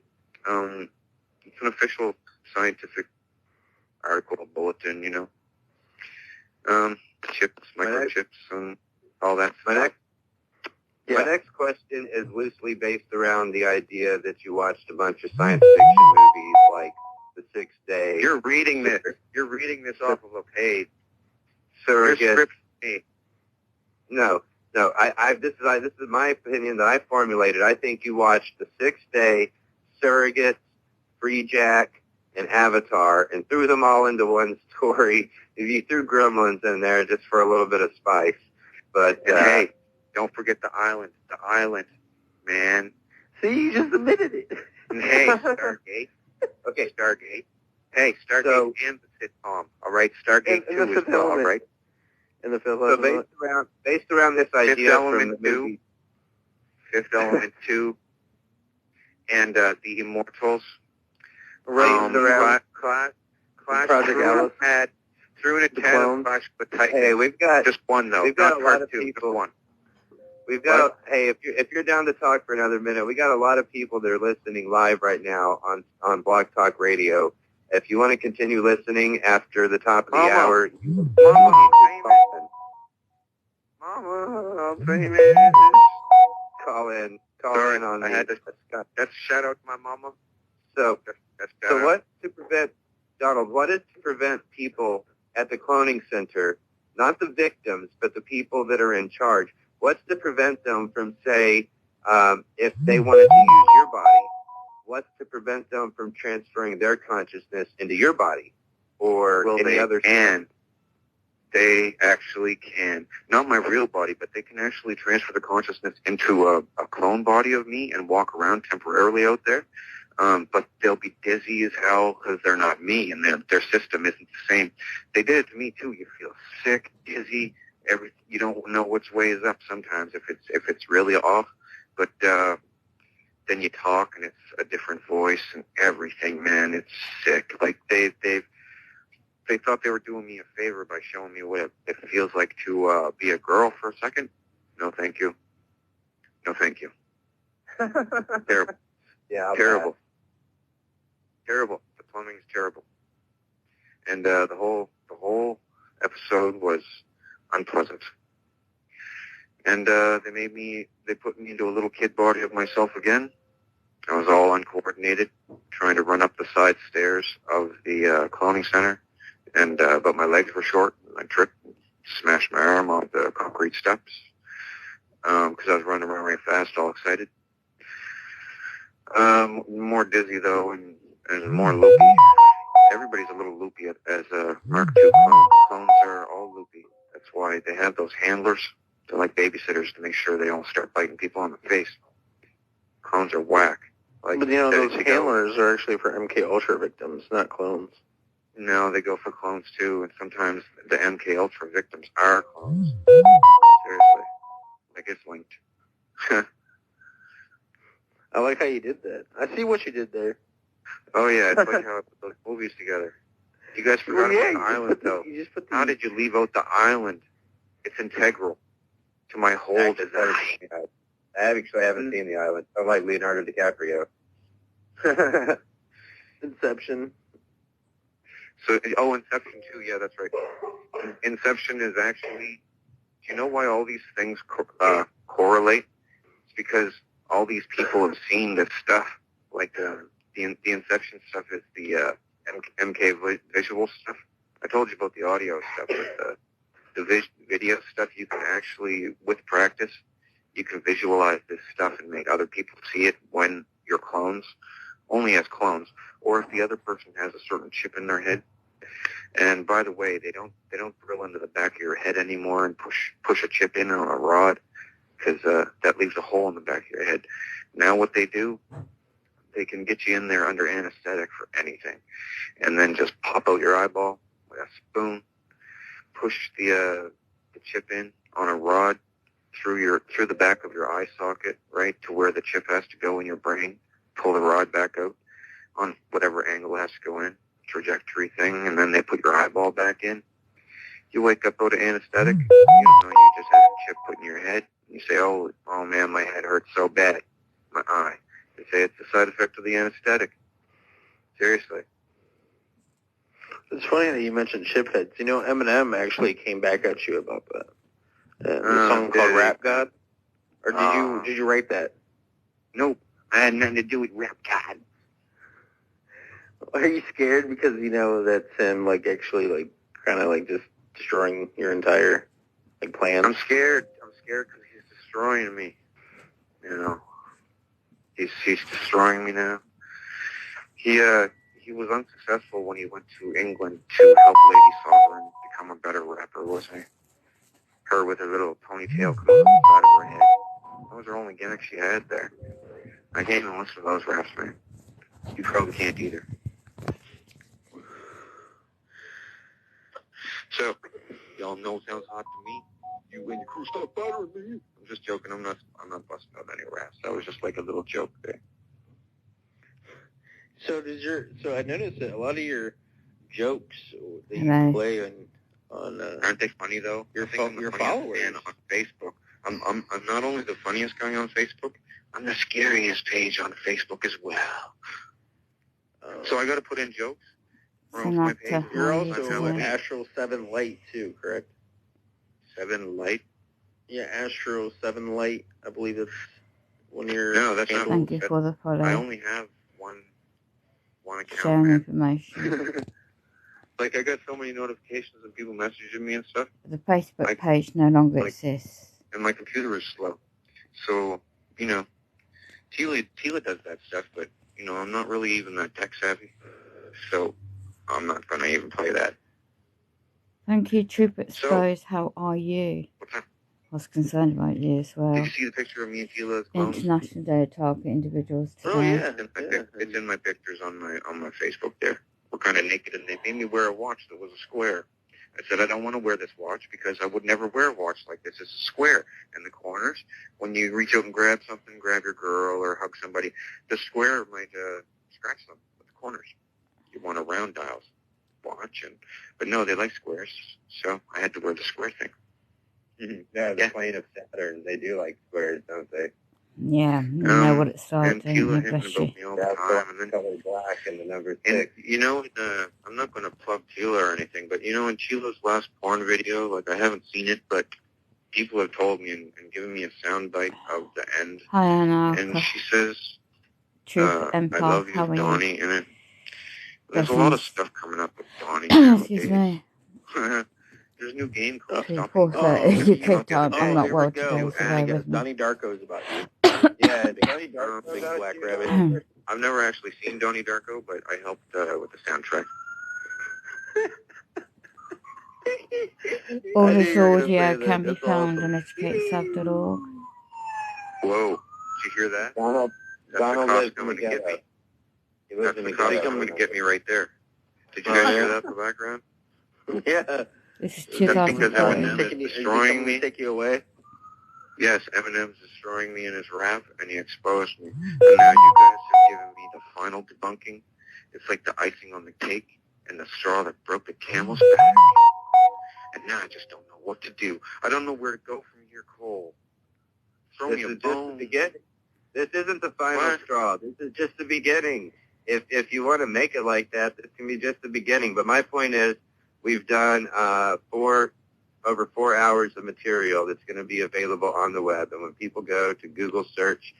it's an official scientific article, bulletin, you know. Chips, microchips, and all that stuff. My next question is loosely based around the idea that you watched a bunch of science fiction movies like The Sixth Day. You're reading this. You're reading this off of a page. Surrogate. No. This is my opinion that I formulated. I think you watched The Sixth Day, Surrogate, Free Jack, and Avatar, and threw them all into one story. If you threw Gremlins in there just for a little bit of spice, but hey. Don't forget the island. The island, man. See, you just admitted it. And hey, Stargate. Okay, Stargate. Hey, Stargate and the sitcom. All right, Stargate 2 as well, all right? And the fifth element. So based around this idea Fifth Element from the 2. movie. Fifth Element 2. And The Immortals. Around Clash Project Alice. Through an attack, Clash with Titan. Hey, we've got just one though. We've got not a lot part of two, people. just one. We've got hey, if you're down to talk for another minute, we got a lot of people that are listening live right now on Blog Talk Radio. If you want to continue listening after the top of the hour, you need to Mama, I'm famous. call in on I me. had to. That's a shout out to my mama. So That's what to prevent, Donald? What is to prevent people at the cloning center, not the victims, but the people that are in charge? What's to prevent them from, say, if they wanted to use your body, what's to prevent them from transferring their consciousness into your body or any other? And they actually can. Not my real body, but they can actually transfer the consciousness into a clone body of me and walk around temporarily out there. But they'll be dizzy as hell because they're not me, and their system isn't the same. They did it to me too. You feel sick, dizzy. You don't know which way is up sometimes if it's really off. But then you talk and it's a different voice and everything. Man, it's sick. Like they thought they were doing me a favor by showing me what it feels like to be a girl for a second. No, thank you. No, thank you. Terrible. Yeah, terrible. Terrible. The plumbing's terrible. And the whole episode was unpleasant. And they put me into a little kid body of myself again. I was all uncoordinated, trying to run up the side stairs of the cloning center, and but my legs were short. I tripped, and smashed my arm off the concrete steps because I was running around very fast, all excited. More dizzy though, and more loopy. Everybody's a little loopy as a Mark II clone. Clones are all loopy. That's why they have those handlers. They're like babysitters to make sure they don't start biting people on the face. Clones are whack. Like, but those handlers are actually for MK Ultra victims, not clones. No, they go for clones too, and sometimes the MK Ultra victims are clones. Seriously, like it's linked. I like how you did that. I see what you did there. Oh yeah, it's like how I put those movies together. You guys forgot about the island though. How did you leave out the island? It's integral to my whole design. I actually haven't seen the island. I like Leonardo DiCaprio. Inception. So, Inception too. Yeah, that's right. Inception is actually. Do you know why all these things correlate? It's because all these people have seen this stuff. Like the Inception stuff is the MK visual stuff. I told you about the audio stuff, but the video stuff. You can actually, with practice, you can visualize this stuff and make other people see it when you're clones. only as clones, or if the other person has a certain chip in their head. And by the way, they don't drill into the back of your head anymore and push a chip in on a rod, because that leaves a hole in the back of your head. Now what they do, they can get you in there under anesthetic for anything, and then just pop out your eyeball with a spoon, push the chip in on a rod through the back of your eye socket, right to where the chip has to go in your brain. Pull the rod back out on whatever angle it has to go in, trajectory thing, and then they put your eyeball back in. You wake up out of anesthetic, you don't know you just had a chip put in your head. You say, oh man, my head hurts so bad, my eye. They say it's the side effect of the anesthetic. Seriously. It's funny that you mentioned chip heads. You know, Eminem actually came back at you about that. The song called Rap God? Or did you write that? Nope. I had nothing to do with Rap God. Are you scared because you know that's him, like, actually, like, kind of, like, just destroying your entire, like, plan? I'm scared because he's destroying me. You know, he's destroying me now. He was unsuccessful when he went to England to help Lady Sovereign become a better rapper, wasn't he? Her with her little ponytail coming up the side of her head. That was her only gimmick she had there. I can't even listen to those raps, man. You probably can't either. So, y'all know it sounds hot to me. You and your crew stop bothering me. I'm just joking. I'm not busting out any raps. That was just like a little joke there. So I noticed that a lot of your jokes that you play on aren't they funny though? Your followers man on Facebook. I'm not only the funniest guy on Facebook, I'm the scariest page on Facebook as well. So I got to put in jokes. My page. You're also Astro 7 Light too, correct? 7 Light? Yeah, Astro 7 Light. I believe it's one of your. No, that's not. Thank you for the follow. I only have one account. Sharing information. Like I got so many notifications of people messaging me and stuff. The Facebook page no longer exists. And my computer is slow. So, you know, Tila does that stuff, but, you know, I'm not really even that tech savvy. So, I'm not going to even play that. Thank you, Troop Exposed. How are you? I was concerned about you as well. Did you see the picture of me and Tila as clones? International Day to target individuals today. Oh, yeah. It's in my pictures on my Facebook there. We're kind of naked, and they made me wear a watch that was a square. I said, I don't want to wear this watch because I would never wear a watch like this. It's a square. In the corners, when you reach out and grab something, grab your girl or hug somebody, the square might scratch them with the corners. You want a round dial watch, but no, they like squares, so I had to wear the square thing. Mm-hmm. Yeah, the plane of Saturn, they do like squares, don't they? Yeah, you know what it's like. And Tila hit about me all the time, and then color black and the number 6. And you know, I'm not going to plug Tila or anything, but you know, in Tila's last porn video, like I haven't seen it, but people have told me and given me a soundbite of the end. Hi, Anna. And she says, Truth I love you, Donnie, and there's a lot of stuff coming up with Donnie. Excuse me. There's a new game called Stopping. You kicked out. I'm not well today, so bear with me. Donnie Darko's about you. Yeah, Donnie Darko, big black rabbit. I've never actually seen Donnie Darko, but I helped with the soundtrack. All this audio can be found on educatesub.org. Whoa, did you hear that? Donald That's the cops coming to get me. That's the cops coming to get me right there. Did you guys hear that in the background? Yeah. This is That's because 2005. Eminem is destroying me. Take you away? Yes, Eminem's destroying me in his rap, and he exposed me. And now you guys have given me the final debunking. It's like the icing on the cake and the straw that broke the camel's back. And now I just don't know what to do. I don't know where to go from here, Cole. Throw me a bone. This isn't the final straw. This is just the beginning. If you want to make it like that, this can be just the beginning. But my point is, we've done over 4 hours of material that's going to be available on the web. And when people go to Google search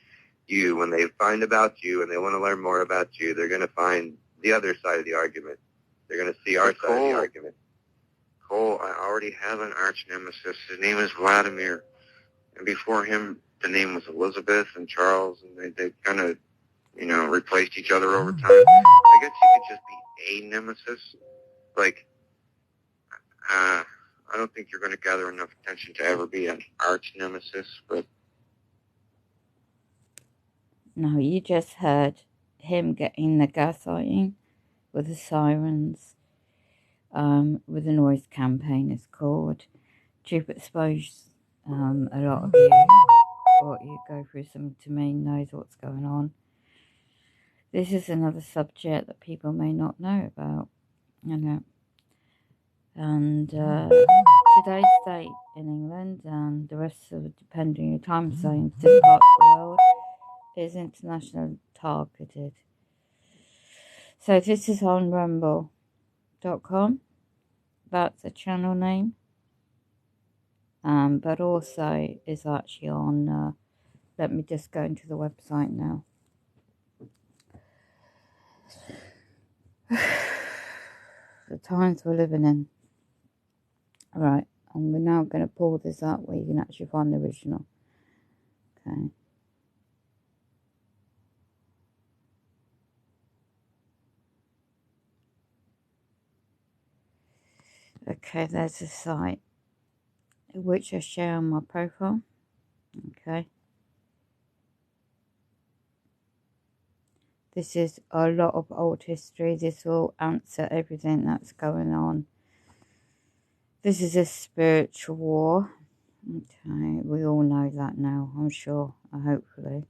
you, when they find about you and they want to learn more about you, they're going to find the other side of the argument. They're going to see our side of the argument. Cole, I already have an arch nemesis. His name is Vladimir. And before him, the name was Elizabeth and Charles, and they kind of replaced each other over time. I guess you could just be a nemesis. Like, I don't think you're going to gather enough attention to ever be an arch nemesis, but... No, you just heard him getting the gaslighting with the sirens, with the noise campaign it's called. Troop expose a lot of you, what you go through, some to me knows what's going on. This is another subject that people may not know about, and today's date in England and the rest of it, depending on your time zones, different parts of the world, is international targeted. So this is on rumble.com. That's a channel name. But also is actually on, let me just go into the website now. The times we're living in. Right, I'm now going to pull this up where you can actually find the original. Okay. Okay, there's a site which I share on my profile. Okay. This is a lot of old history. This will answer everything that's going on. This is a spiritual war. Okay, we all know that now, I'm sure, hopefully.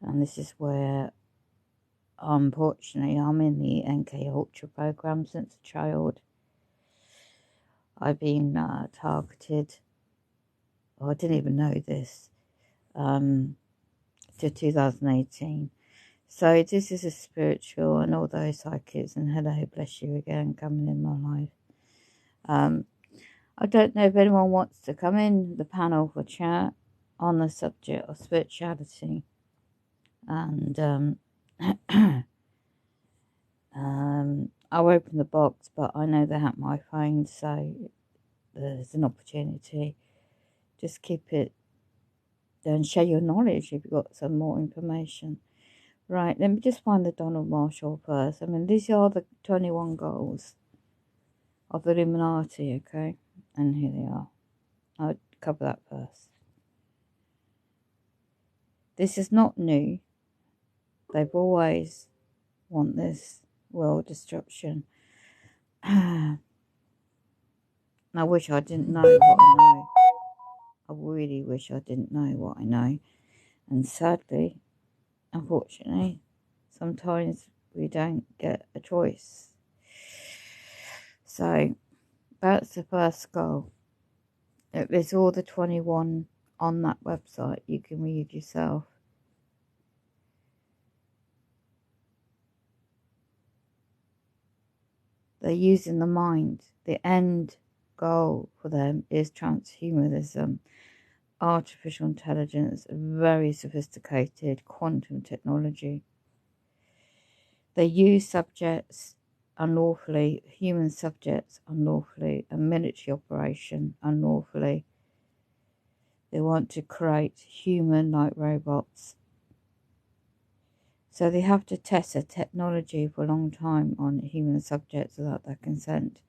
And this is where, unfortunately, I'm in the NK Ultra program since a child. I've been targeted. Oh, I didn't even know this. To 2018. So this is a spiritual, and all those psychics, and hello, bless you again, coming in my life. I don't know if anyone wants to come in the panel for chat on the subject of spirituality. And I'll open the box, but I know they have my phone, so there's an opportunity. Just keep it and share your knowledge if you've got some more information. Right, let me just find the Donald Marshall first. I mean, these are the 21 goals of the Illuminati, okay? And here they are. I'll cover that first. This is not new. They've always want this world destruction. I wish I didn't know what I know. I really wish I didn't know what I know. And sadly, unfortunately, sometimes we don't get a choice. So, that's the first goal. There's all the 21 on that website. You can read yourself. They're using the mind. The end goal for them is transhumanism, artificial intelligence, very sophisticated quantum technology. They use subjects unlawfully, human subjects unlawfully, a military operation unlawfully. They want to create human-like robots. So they have to test a technology for a long time on human subjects without their consent.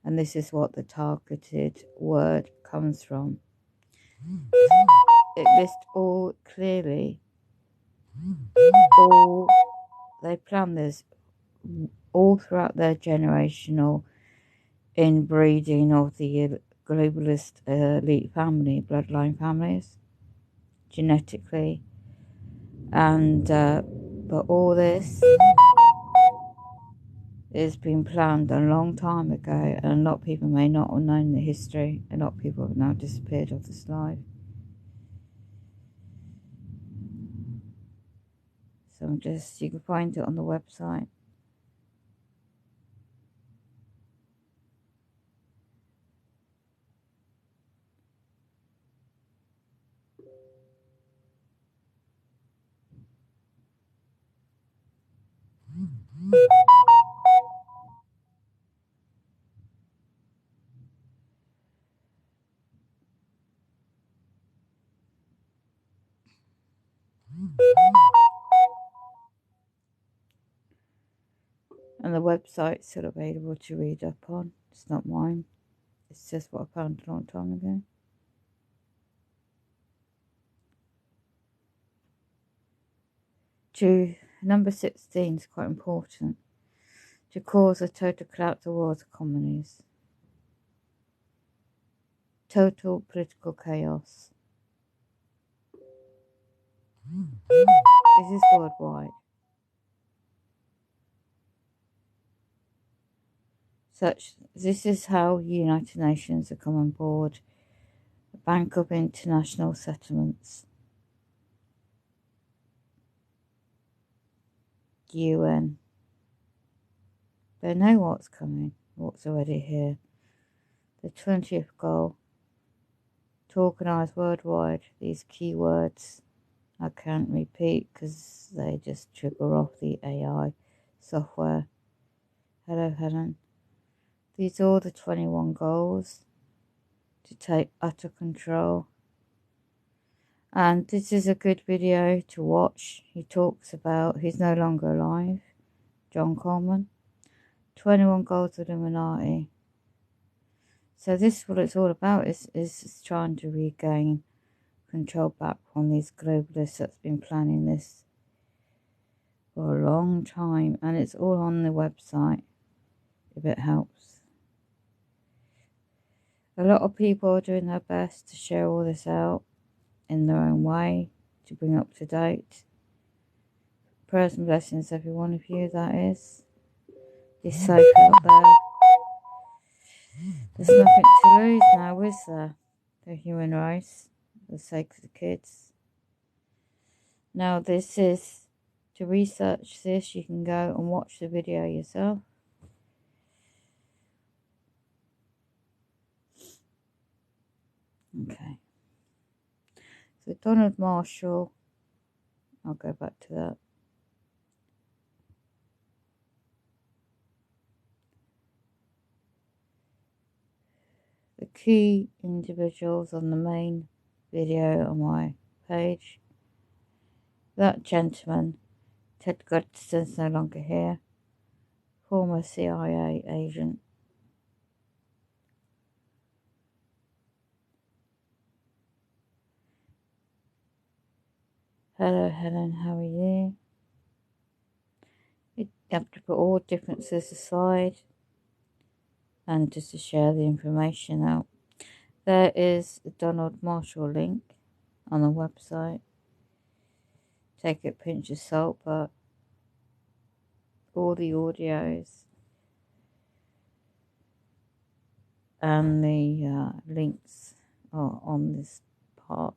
And this is what the targeted word comes from. It lists all clearly, all they plan this all throughout their generational inbreeding of the globalist elite family, bloodline families, genetically. And but all this has been planned a long time ago, and a lot of people may not have known the history. A lot of people have now disappeared off this life. So you can find it on the website. the website's still available to read up on. It's not mine. It's just what I found a long time ago. Number 16 is quite important. To cause a total collapse of world economies. Total political chaos. This is worldwide. This is how United Nations have come on board. The Bank of International Settlements. UN. They know what's coming, what's already here. The 20th goal. To organise worldwide these keywords. I can't repeat because they just trigger off the AI software. Hello, Helen. These are all the 21 goals to take utter control. And this is a good video to watch. He talks about, he's no longer alive, John Coleman. 21 goals of Illuminati. So this is what it's all about, is trying to regain control back from these globalists that's been planning this for a long time. And it's all on the website, if it helps. A lot of people are doing their best to share all this out in their own way, to bring up to date. Prayers and blessings, every one of you, that is. You're safe out there. There's nothing to lose now, is there? The human race, for the sake of the kids. Now this is, to research this, you can go and watch the video yourself. Okay. So Donald Marshall, I'll go back to that. The key individuals on the main video on my page. That gentleman, Ted Godson's no longer here. Former CIA agent. Hello Helen, how are you? You have to put all differences aside and just to share the information out. There is a Donald Marshall link on the website. Take it a pinch of salt, but all the audios and the links are on this part.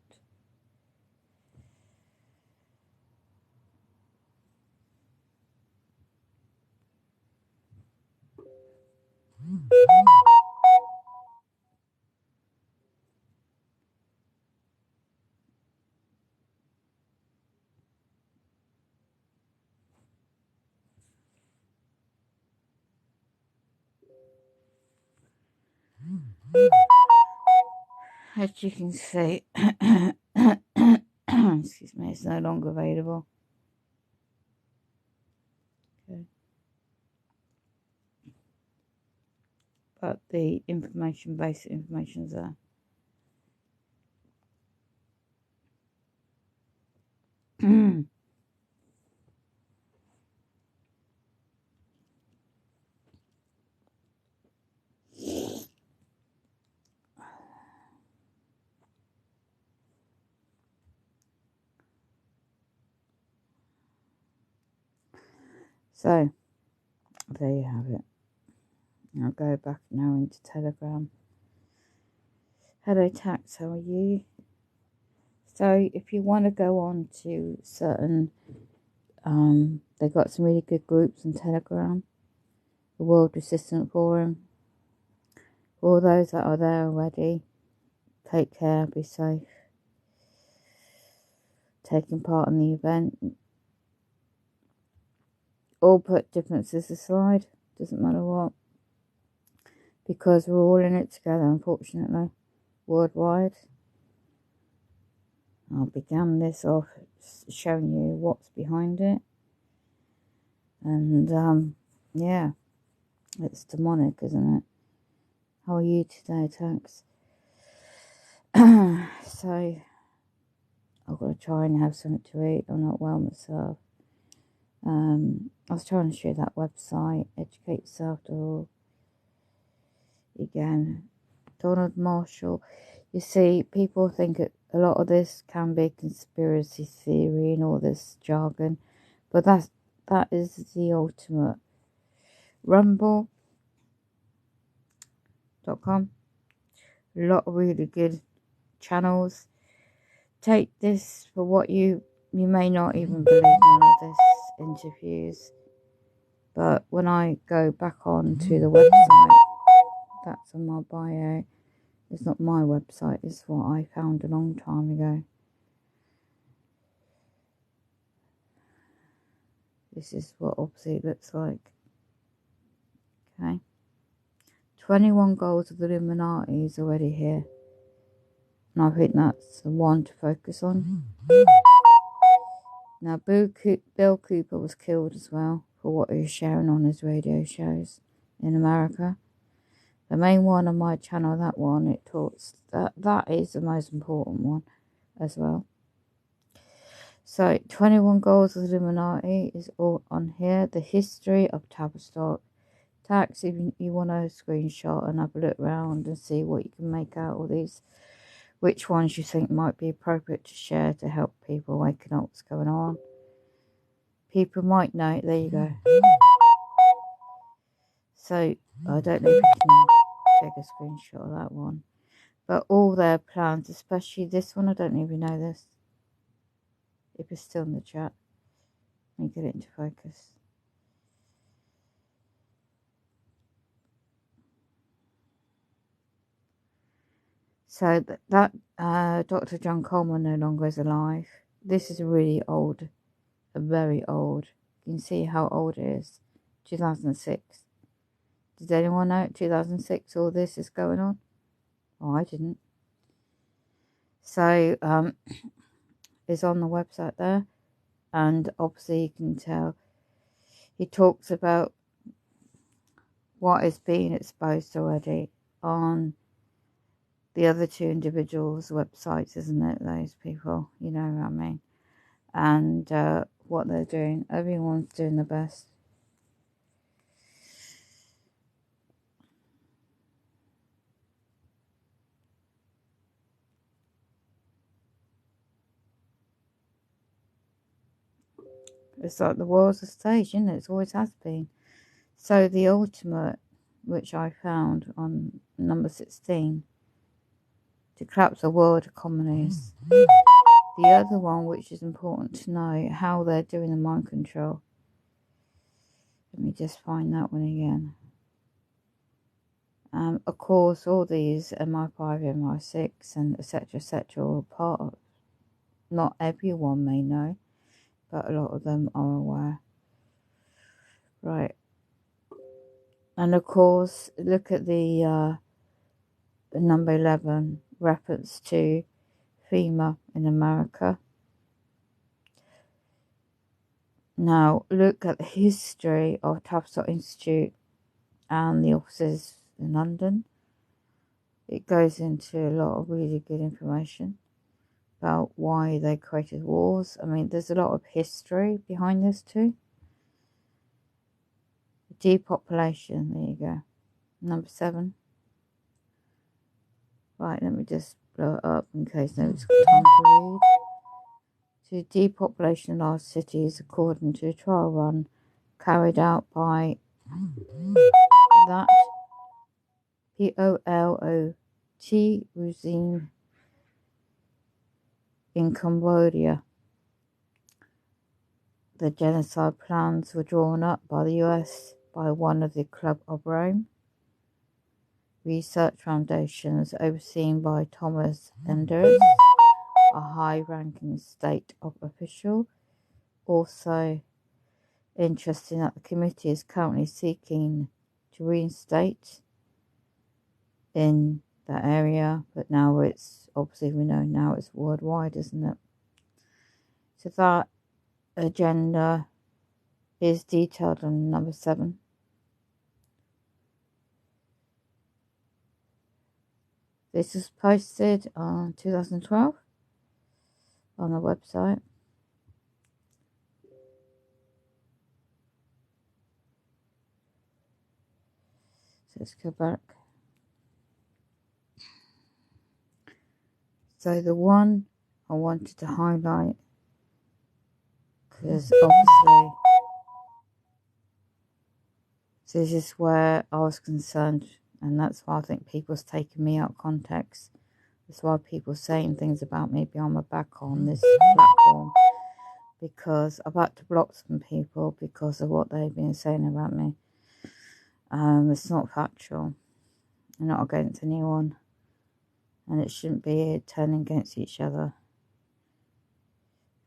As you can see, excuse me, it's no longer available. Okay. But the information, basic information is there. So, there you have it. I'll go back now into Telegram. Hello Tax, how are you? So, if you want to go on to certain, they've got some really good groups on Telegram. The World Resistance Forum. For all those that are there already, take care, be safe. Taking part in the event. All put differences aside, doesn't matter what, because we're all in it together, unfortunately, worldwide. I began this off showing you what's behind it, and yeah, it's demonic, isn't it? How are you today, Tax? So, I've got to try and have something to eat. I'm not well myself. I was trying to share that website, educateyourself.org. Again, Donald Marshall. You see, people think a lot of this can be conspiracy theory and all this jargon, but that is the ultimate. Rumble.com, a lot of really good channels. Take this for what you may not even believe none of this interviews, but when I go back on to the website, that's on my bio. It's not my website, it's what I found a long time ago. This is what obviously it looks like. Okay. 21 goals of the Illuminati is already here. And I think that's the one to focus on. Now, Bill Cooper was killed as well for what he was sharing on his radio shows in America. The main one on my channel, that one, it talks, that is the most important one as well. So, 21 Goals of the Illuminati is all on here. The history of Tavistock. Tax, if you want to screenshot and have a look around and see what you can make out of these. Which ones you think might be appropriate to share to help people waking up what's going on. People might know. There you go. So, I don't know if you can take a screenshot of that one. But all their plans, especially this one, I don't even know this. If it's still in the chat. Let me get it into focus. So that Dr. John Coleman no longer is alive. This is really old, very old. You can see how old it is. 2006. Did anyone know 2006 all this is going on? Oh, I didn't. So it's on the website there, and obviously you can tell he talks about what is being exposed already on the other two individuals' websites, isn't it? Those people, you know what I mean? And what they're doing. Everyone's doing the best. It's like the world's a stage, isn't it? It always has been. So the ultimate, which I found on number 16, to collapse the world economies. The other one, which is important to know, how they're doing the mind control. Let me just find that one again. Of course, all these MI5, MI6, and etc. are part of. Not everyone may know, but a lot of them are aware. Right. And of course, look at the number 11, reference to FEMA in America. Now, look at the history of Tavistock Institute and the offices in London. It goes into a lot of really good information about why they created wars. I mean, there's a lot of history behind this too. Depopulation, there you go. Number 7. Right, let me just blow it up in case nobody's got time to read. To depopulation of large cities according to a trial run carried out by that POLOT regime in Cambodia. The genocide plans were drawn up by the US by one of the Club of Rome research foundations overseen by Thomas Enders, a high-ranking state official. Also interesting that the committee is currently seeking to reinstate in that area, but now it's, obviously we know now it's worldwide, isn't it? So that agenda is detailed on number 7. This was posted on 2012 on the website. So let's go back. So the one I wanted to highlight, because obviously this is where I was concerned, and that's why I think people's taking me out of context. That's why people saying things about me behind my back on this platform, because I've had to block some people because of what they've been saying about me. It's not factual. I'm not against anyone, and it shouldn't be turning against each other.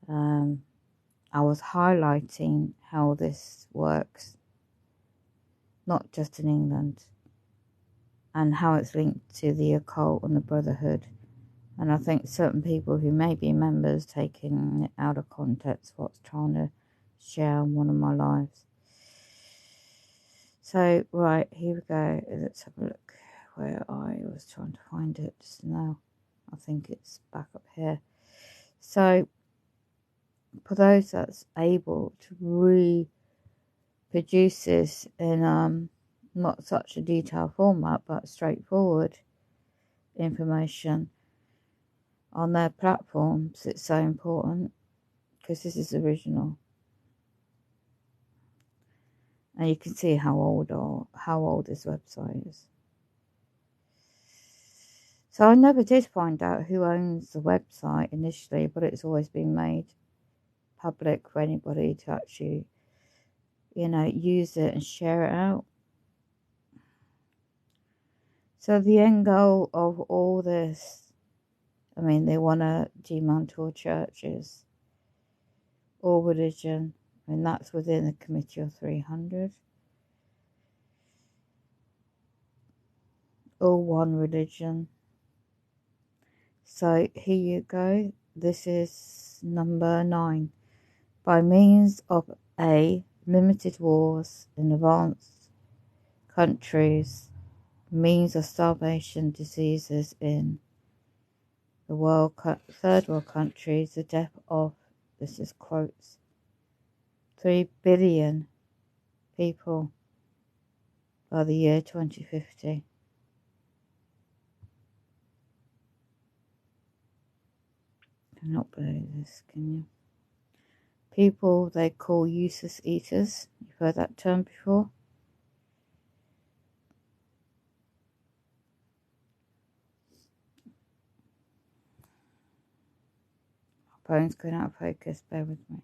I was highlighting how this works, not just in England, and how it's linked to the occult and the brotherhood. And I think certain people who may be members taking it out of context what's trying to share on one of my lives. So, right, here we go. Let's have a look where I was trying to find it just now. I think it's back up here. So, for those that's able to reproduce this in not such a detailed format, but straightforward information on their platforms, it's so important, because this is original. And you can see how old this website is. So I never did find out who owns the website initially, but it's always been made public for anybody to actually, use it and share it out. So the end goal of all this, they want to dismantle churches or religion, and that's within the Committee of 300. Or one religion. So here you go. This is number 9. By means of A, limited wars in advanced countries, means of starvation, diseases in the third world countries, the death of, this is quotes, 3 billion people by the year 2050. Cannot believe this, can you? People they call useless eaters. You've heard that term before? My phone's going out of focus, bear with me.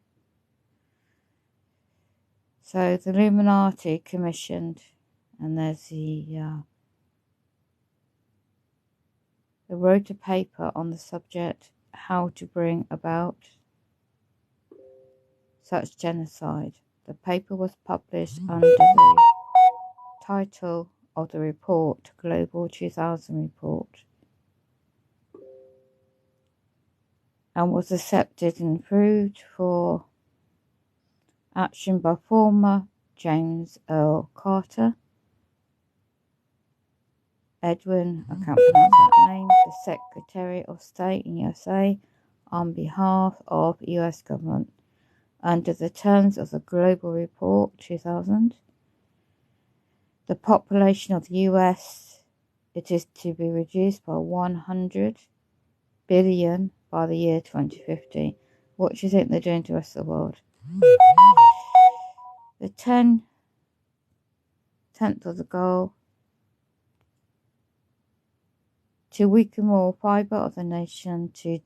So the Illuminati commissioned, and there's they wrote a paper on the subject, how to bring about such genocide. The paper was published under the title of the report, Global 2000 Report, and was accepted and approved for action by former James Earl Carter, Edwin, I can't pronounce that name, the Secretary of State in USA, on behalf of US government, under the terms of the Global Report 2000. The population of the US, it is to be reduced by 100 billion by the year 2050. What do you think they're doing to the rest of the world? The 10th of the goal, to weaken moral fibre of the nation, to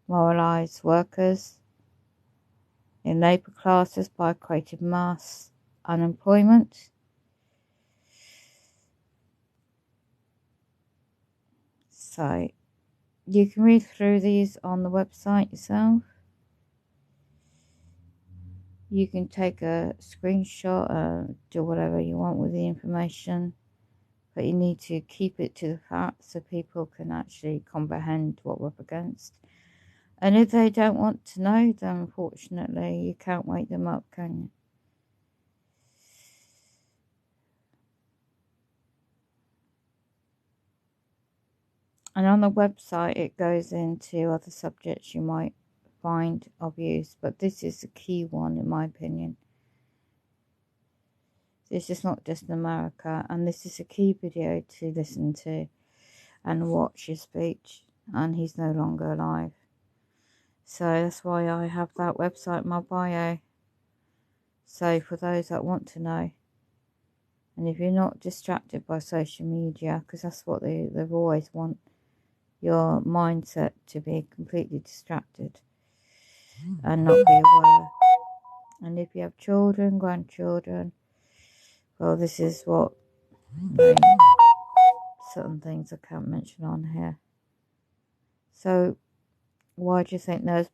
demoralise workers in labour classes by creating mass unemployment. So you can read through these on the website yourself. You can take a screenshot, do whatever you want with the information, but you need to keep it to the facts so people can actually comprehend what we're up against. And if they don't want to know, then unfortunately you can't wake them up, can you? And on the website, it goes into other subjects you might find of use, but this is the key one, in my opinion. This is not just in America, and this is a key video to listen to and watch his speech, and he's no longer alive. So that's why I have that website in my bio. So for those that want to know, and if you're not distracted by social media, because that's what they've always want your mindset to be completely distracted and not be aware. And if you have children, grandchildren, well, this is what certain things I can't mention on here. So why do you think there's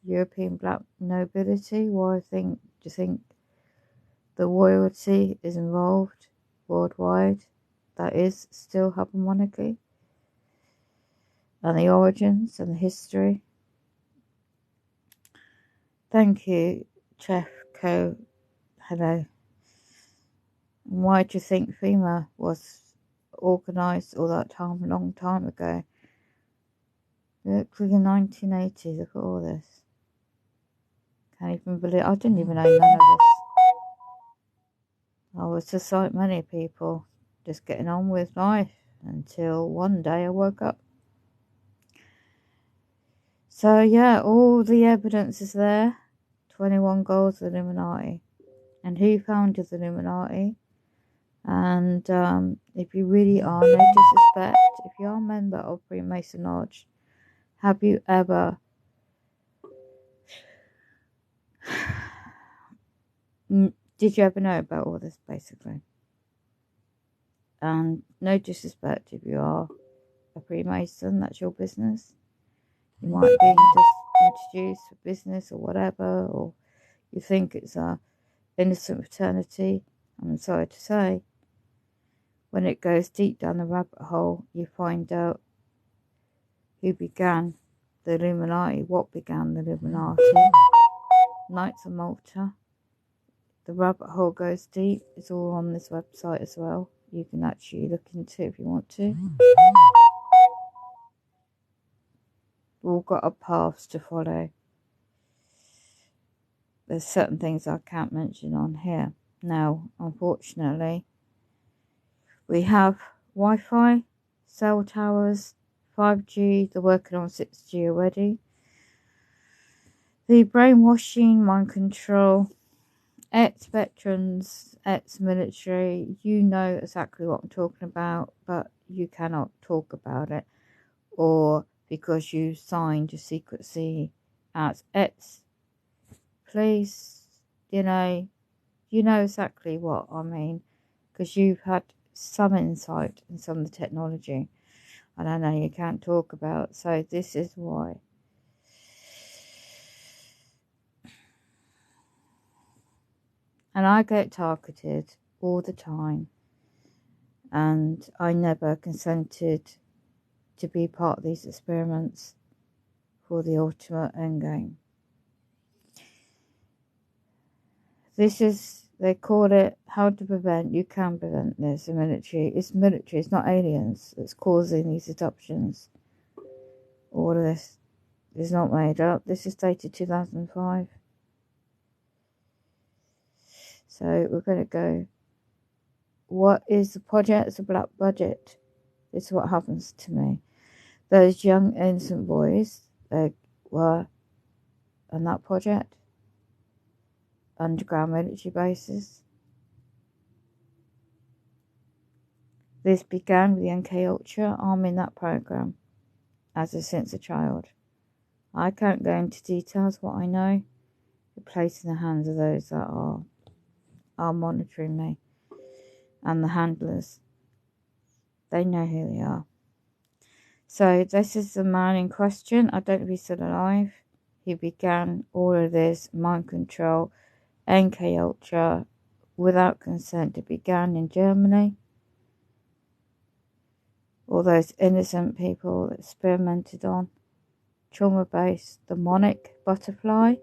European black nobility? Why do you think the royalty is involved worldwide? That is still have a monarchy, and the origins and the history. Thank you, Chef Co. Hello. Why do you think FEMA was organised all that time, a long time ago? Look, in the 1980s, look at all this. Can't even believe, I didn't even know none of this. I was just like many people, just getting on with life until one day I woke up. So yeah, all the evidence is there. 21 goals of the Illuminati. And who founded the Illuminati? And if you really are, no disrespect, if you're a member of Freemason Lodge, have you ever did you ever know about all this, basically? And no disrespect if you are a Freemason, that's your business. You might be just introduced for business or whatever, or you think it's a innocent fraternity. I'm sorry to say, when it goes deep down the rabbit hole, you find out who began the Illuminati, what began the Illuminati. Knights of Malta. The rabbit hole goes deep. It's all on this website as well. You can actually look into it if you want to. We've all got our paths to follow. There's certain things I can't mention on here. Now, unfortunately, we have Wi-Fi, cell towers, 5G, they're working on 6G already. The brainwashing, mind control, ex-veterans, ex-military, you know exactly what I'm talking about, but you cannot talk about it. Or because you signed your secrecy as ex, please, you know exactly what I mean, because you've had some insight in some of the technology, and I know you can't talk about. So this is why. And I get targeted all the time, and I never consented to be part of these experiments for the ultimate endgame. This is, they call it how to prevent. You can prevent this. The military. It's military. It's not aliens that's causing these adoptions. All of this is not made up. This is dated 2005. So we're going to go. What is the project? It's a black budget. This is what happens to me. Those young innocent boys, they were on that project. Underground military bases. This began with the MK Ultra. I'm in that program since a child. I can't go into details what I know. It's placed in the hands of those that are monitoring me, and the handlers. They know who they are. So this is the man in question. I don't know if he's still alive. He began all of this mind control, MK Ultra, without consent. It began in Germany. All those innocent people experimented on. Trauma-based, the Monarch butterfly.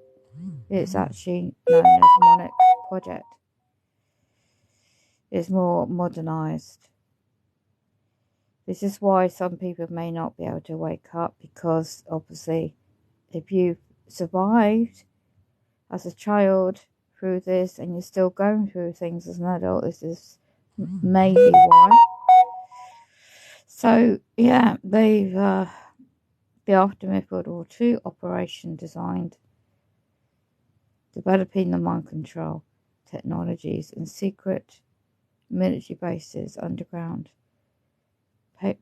It's actually known as Monarch Project. It's more modernised. This is why some people may not be able to wake up, because obviously if you've survived as a child through this and you're still going through things as an adult, this is maybe why. So yeah, they've the aftermath of World War II operation designed developing the mind control technologies in secret military bases underground.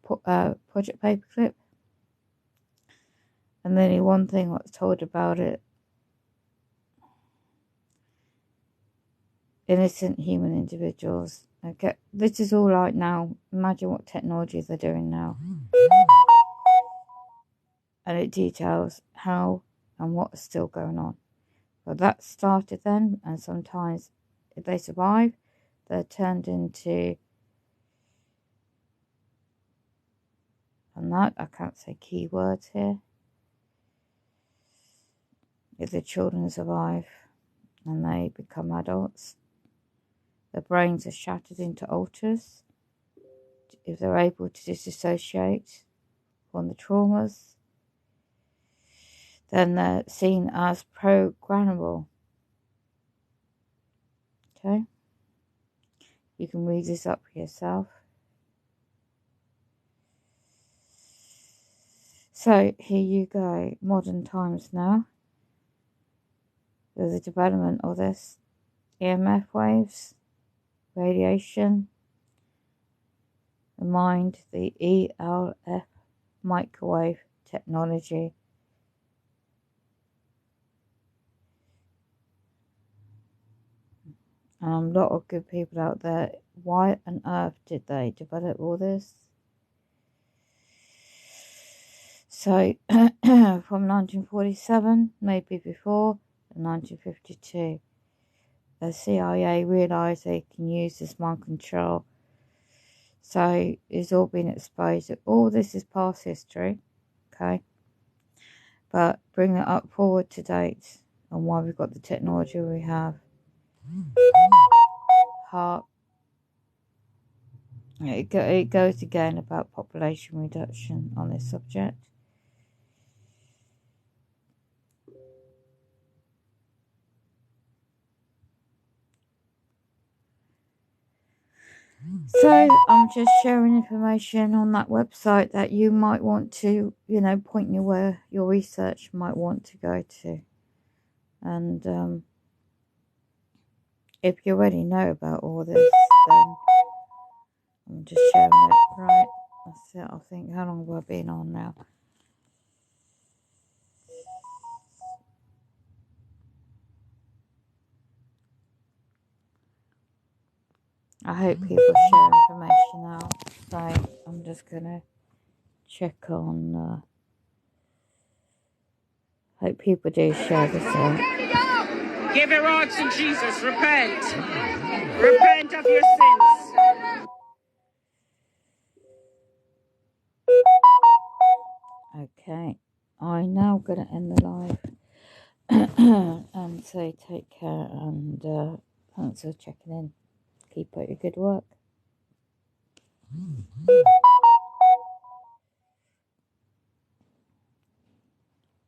Project Paperclip. And then one thing I was told about it, innocent human individuals. Okay, this is all right now. Imagine what technologies they're doing now. And it details how and what is still going on. But that started then, and sometimes if they survive, they're turned into, and that, I can't say keywords here. If the children survive and they become adults, their brains are shattered into alters. If they're able to disassociate from the traumas, then they're seen as programmable. Okay? You can read this up for yourself. So, here you go. Modern times now. There's a development of this. EMF waves, radiation, the mind, the ELF microwave technology. A lot of good people out there. Why on earth did they develop all this? So, from 1947, maybe before, 1952, the CIA realised they can use this mind control. So, it's all been exposed. All this is past history, okay? But bring it up forward to date on why we've got the technology we have. Heart. It goes again about population reduction on this subject. So I'm just sharing information on that website that you might want to, point you where your research might want to go to. And if you already know about all this, then I'm just sharing it. Right, that's it. I think, how long have I been on now? I hope people share information out. So I'm just going to check on, hope people do share this out. Give your hearts to Jesus. Repent. Repent of your sins. Okay. I'm now going to end the live and say take care and thanks for checking in. Keep up your good work.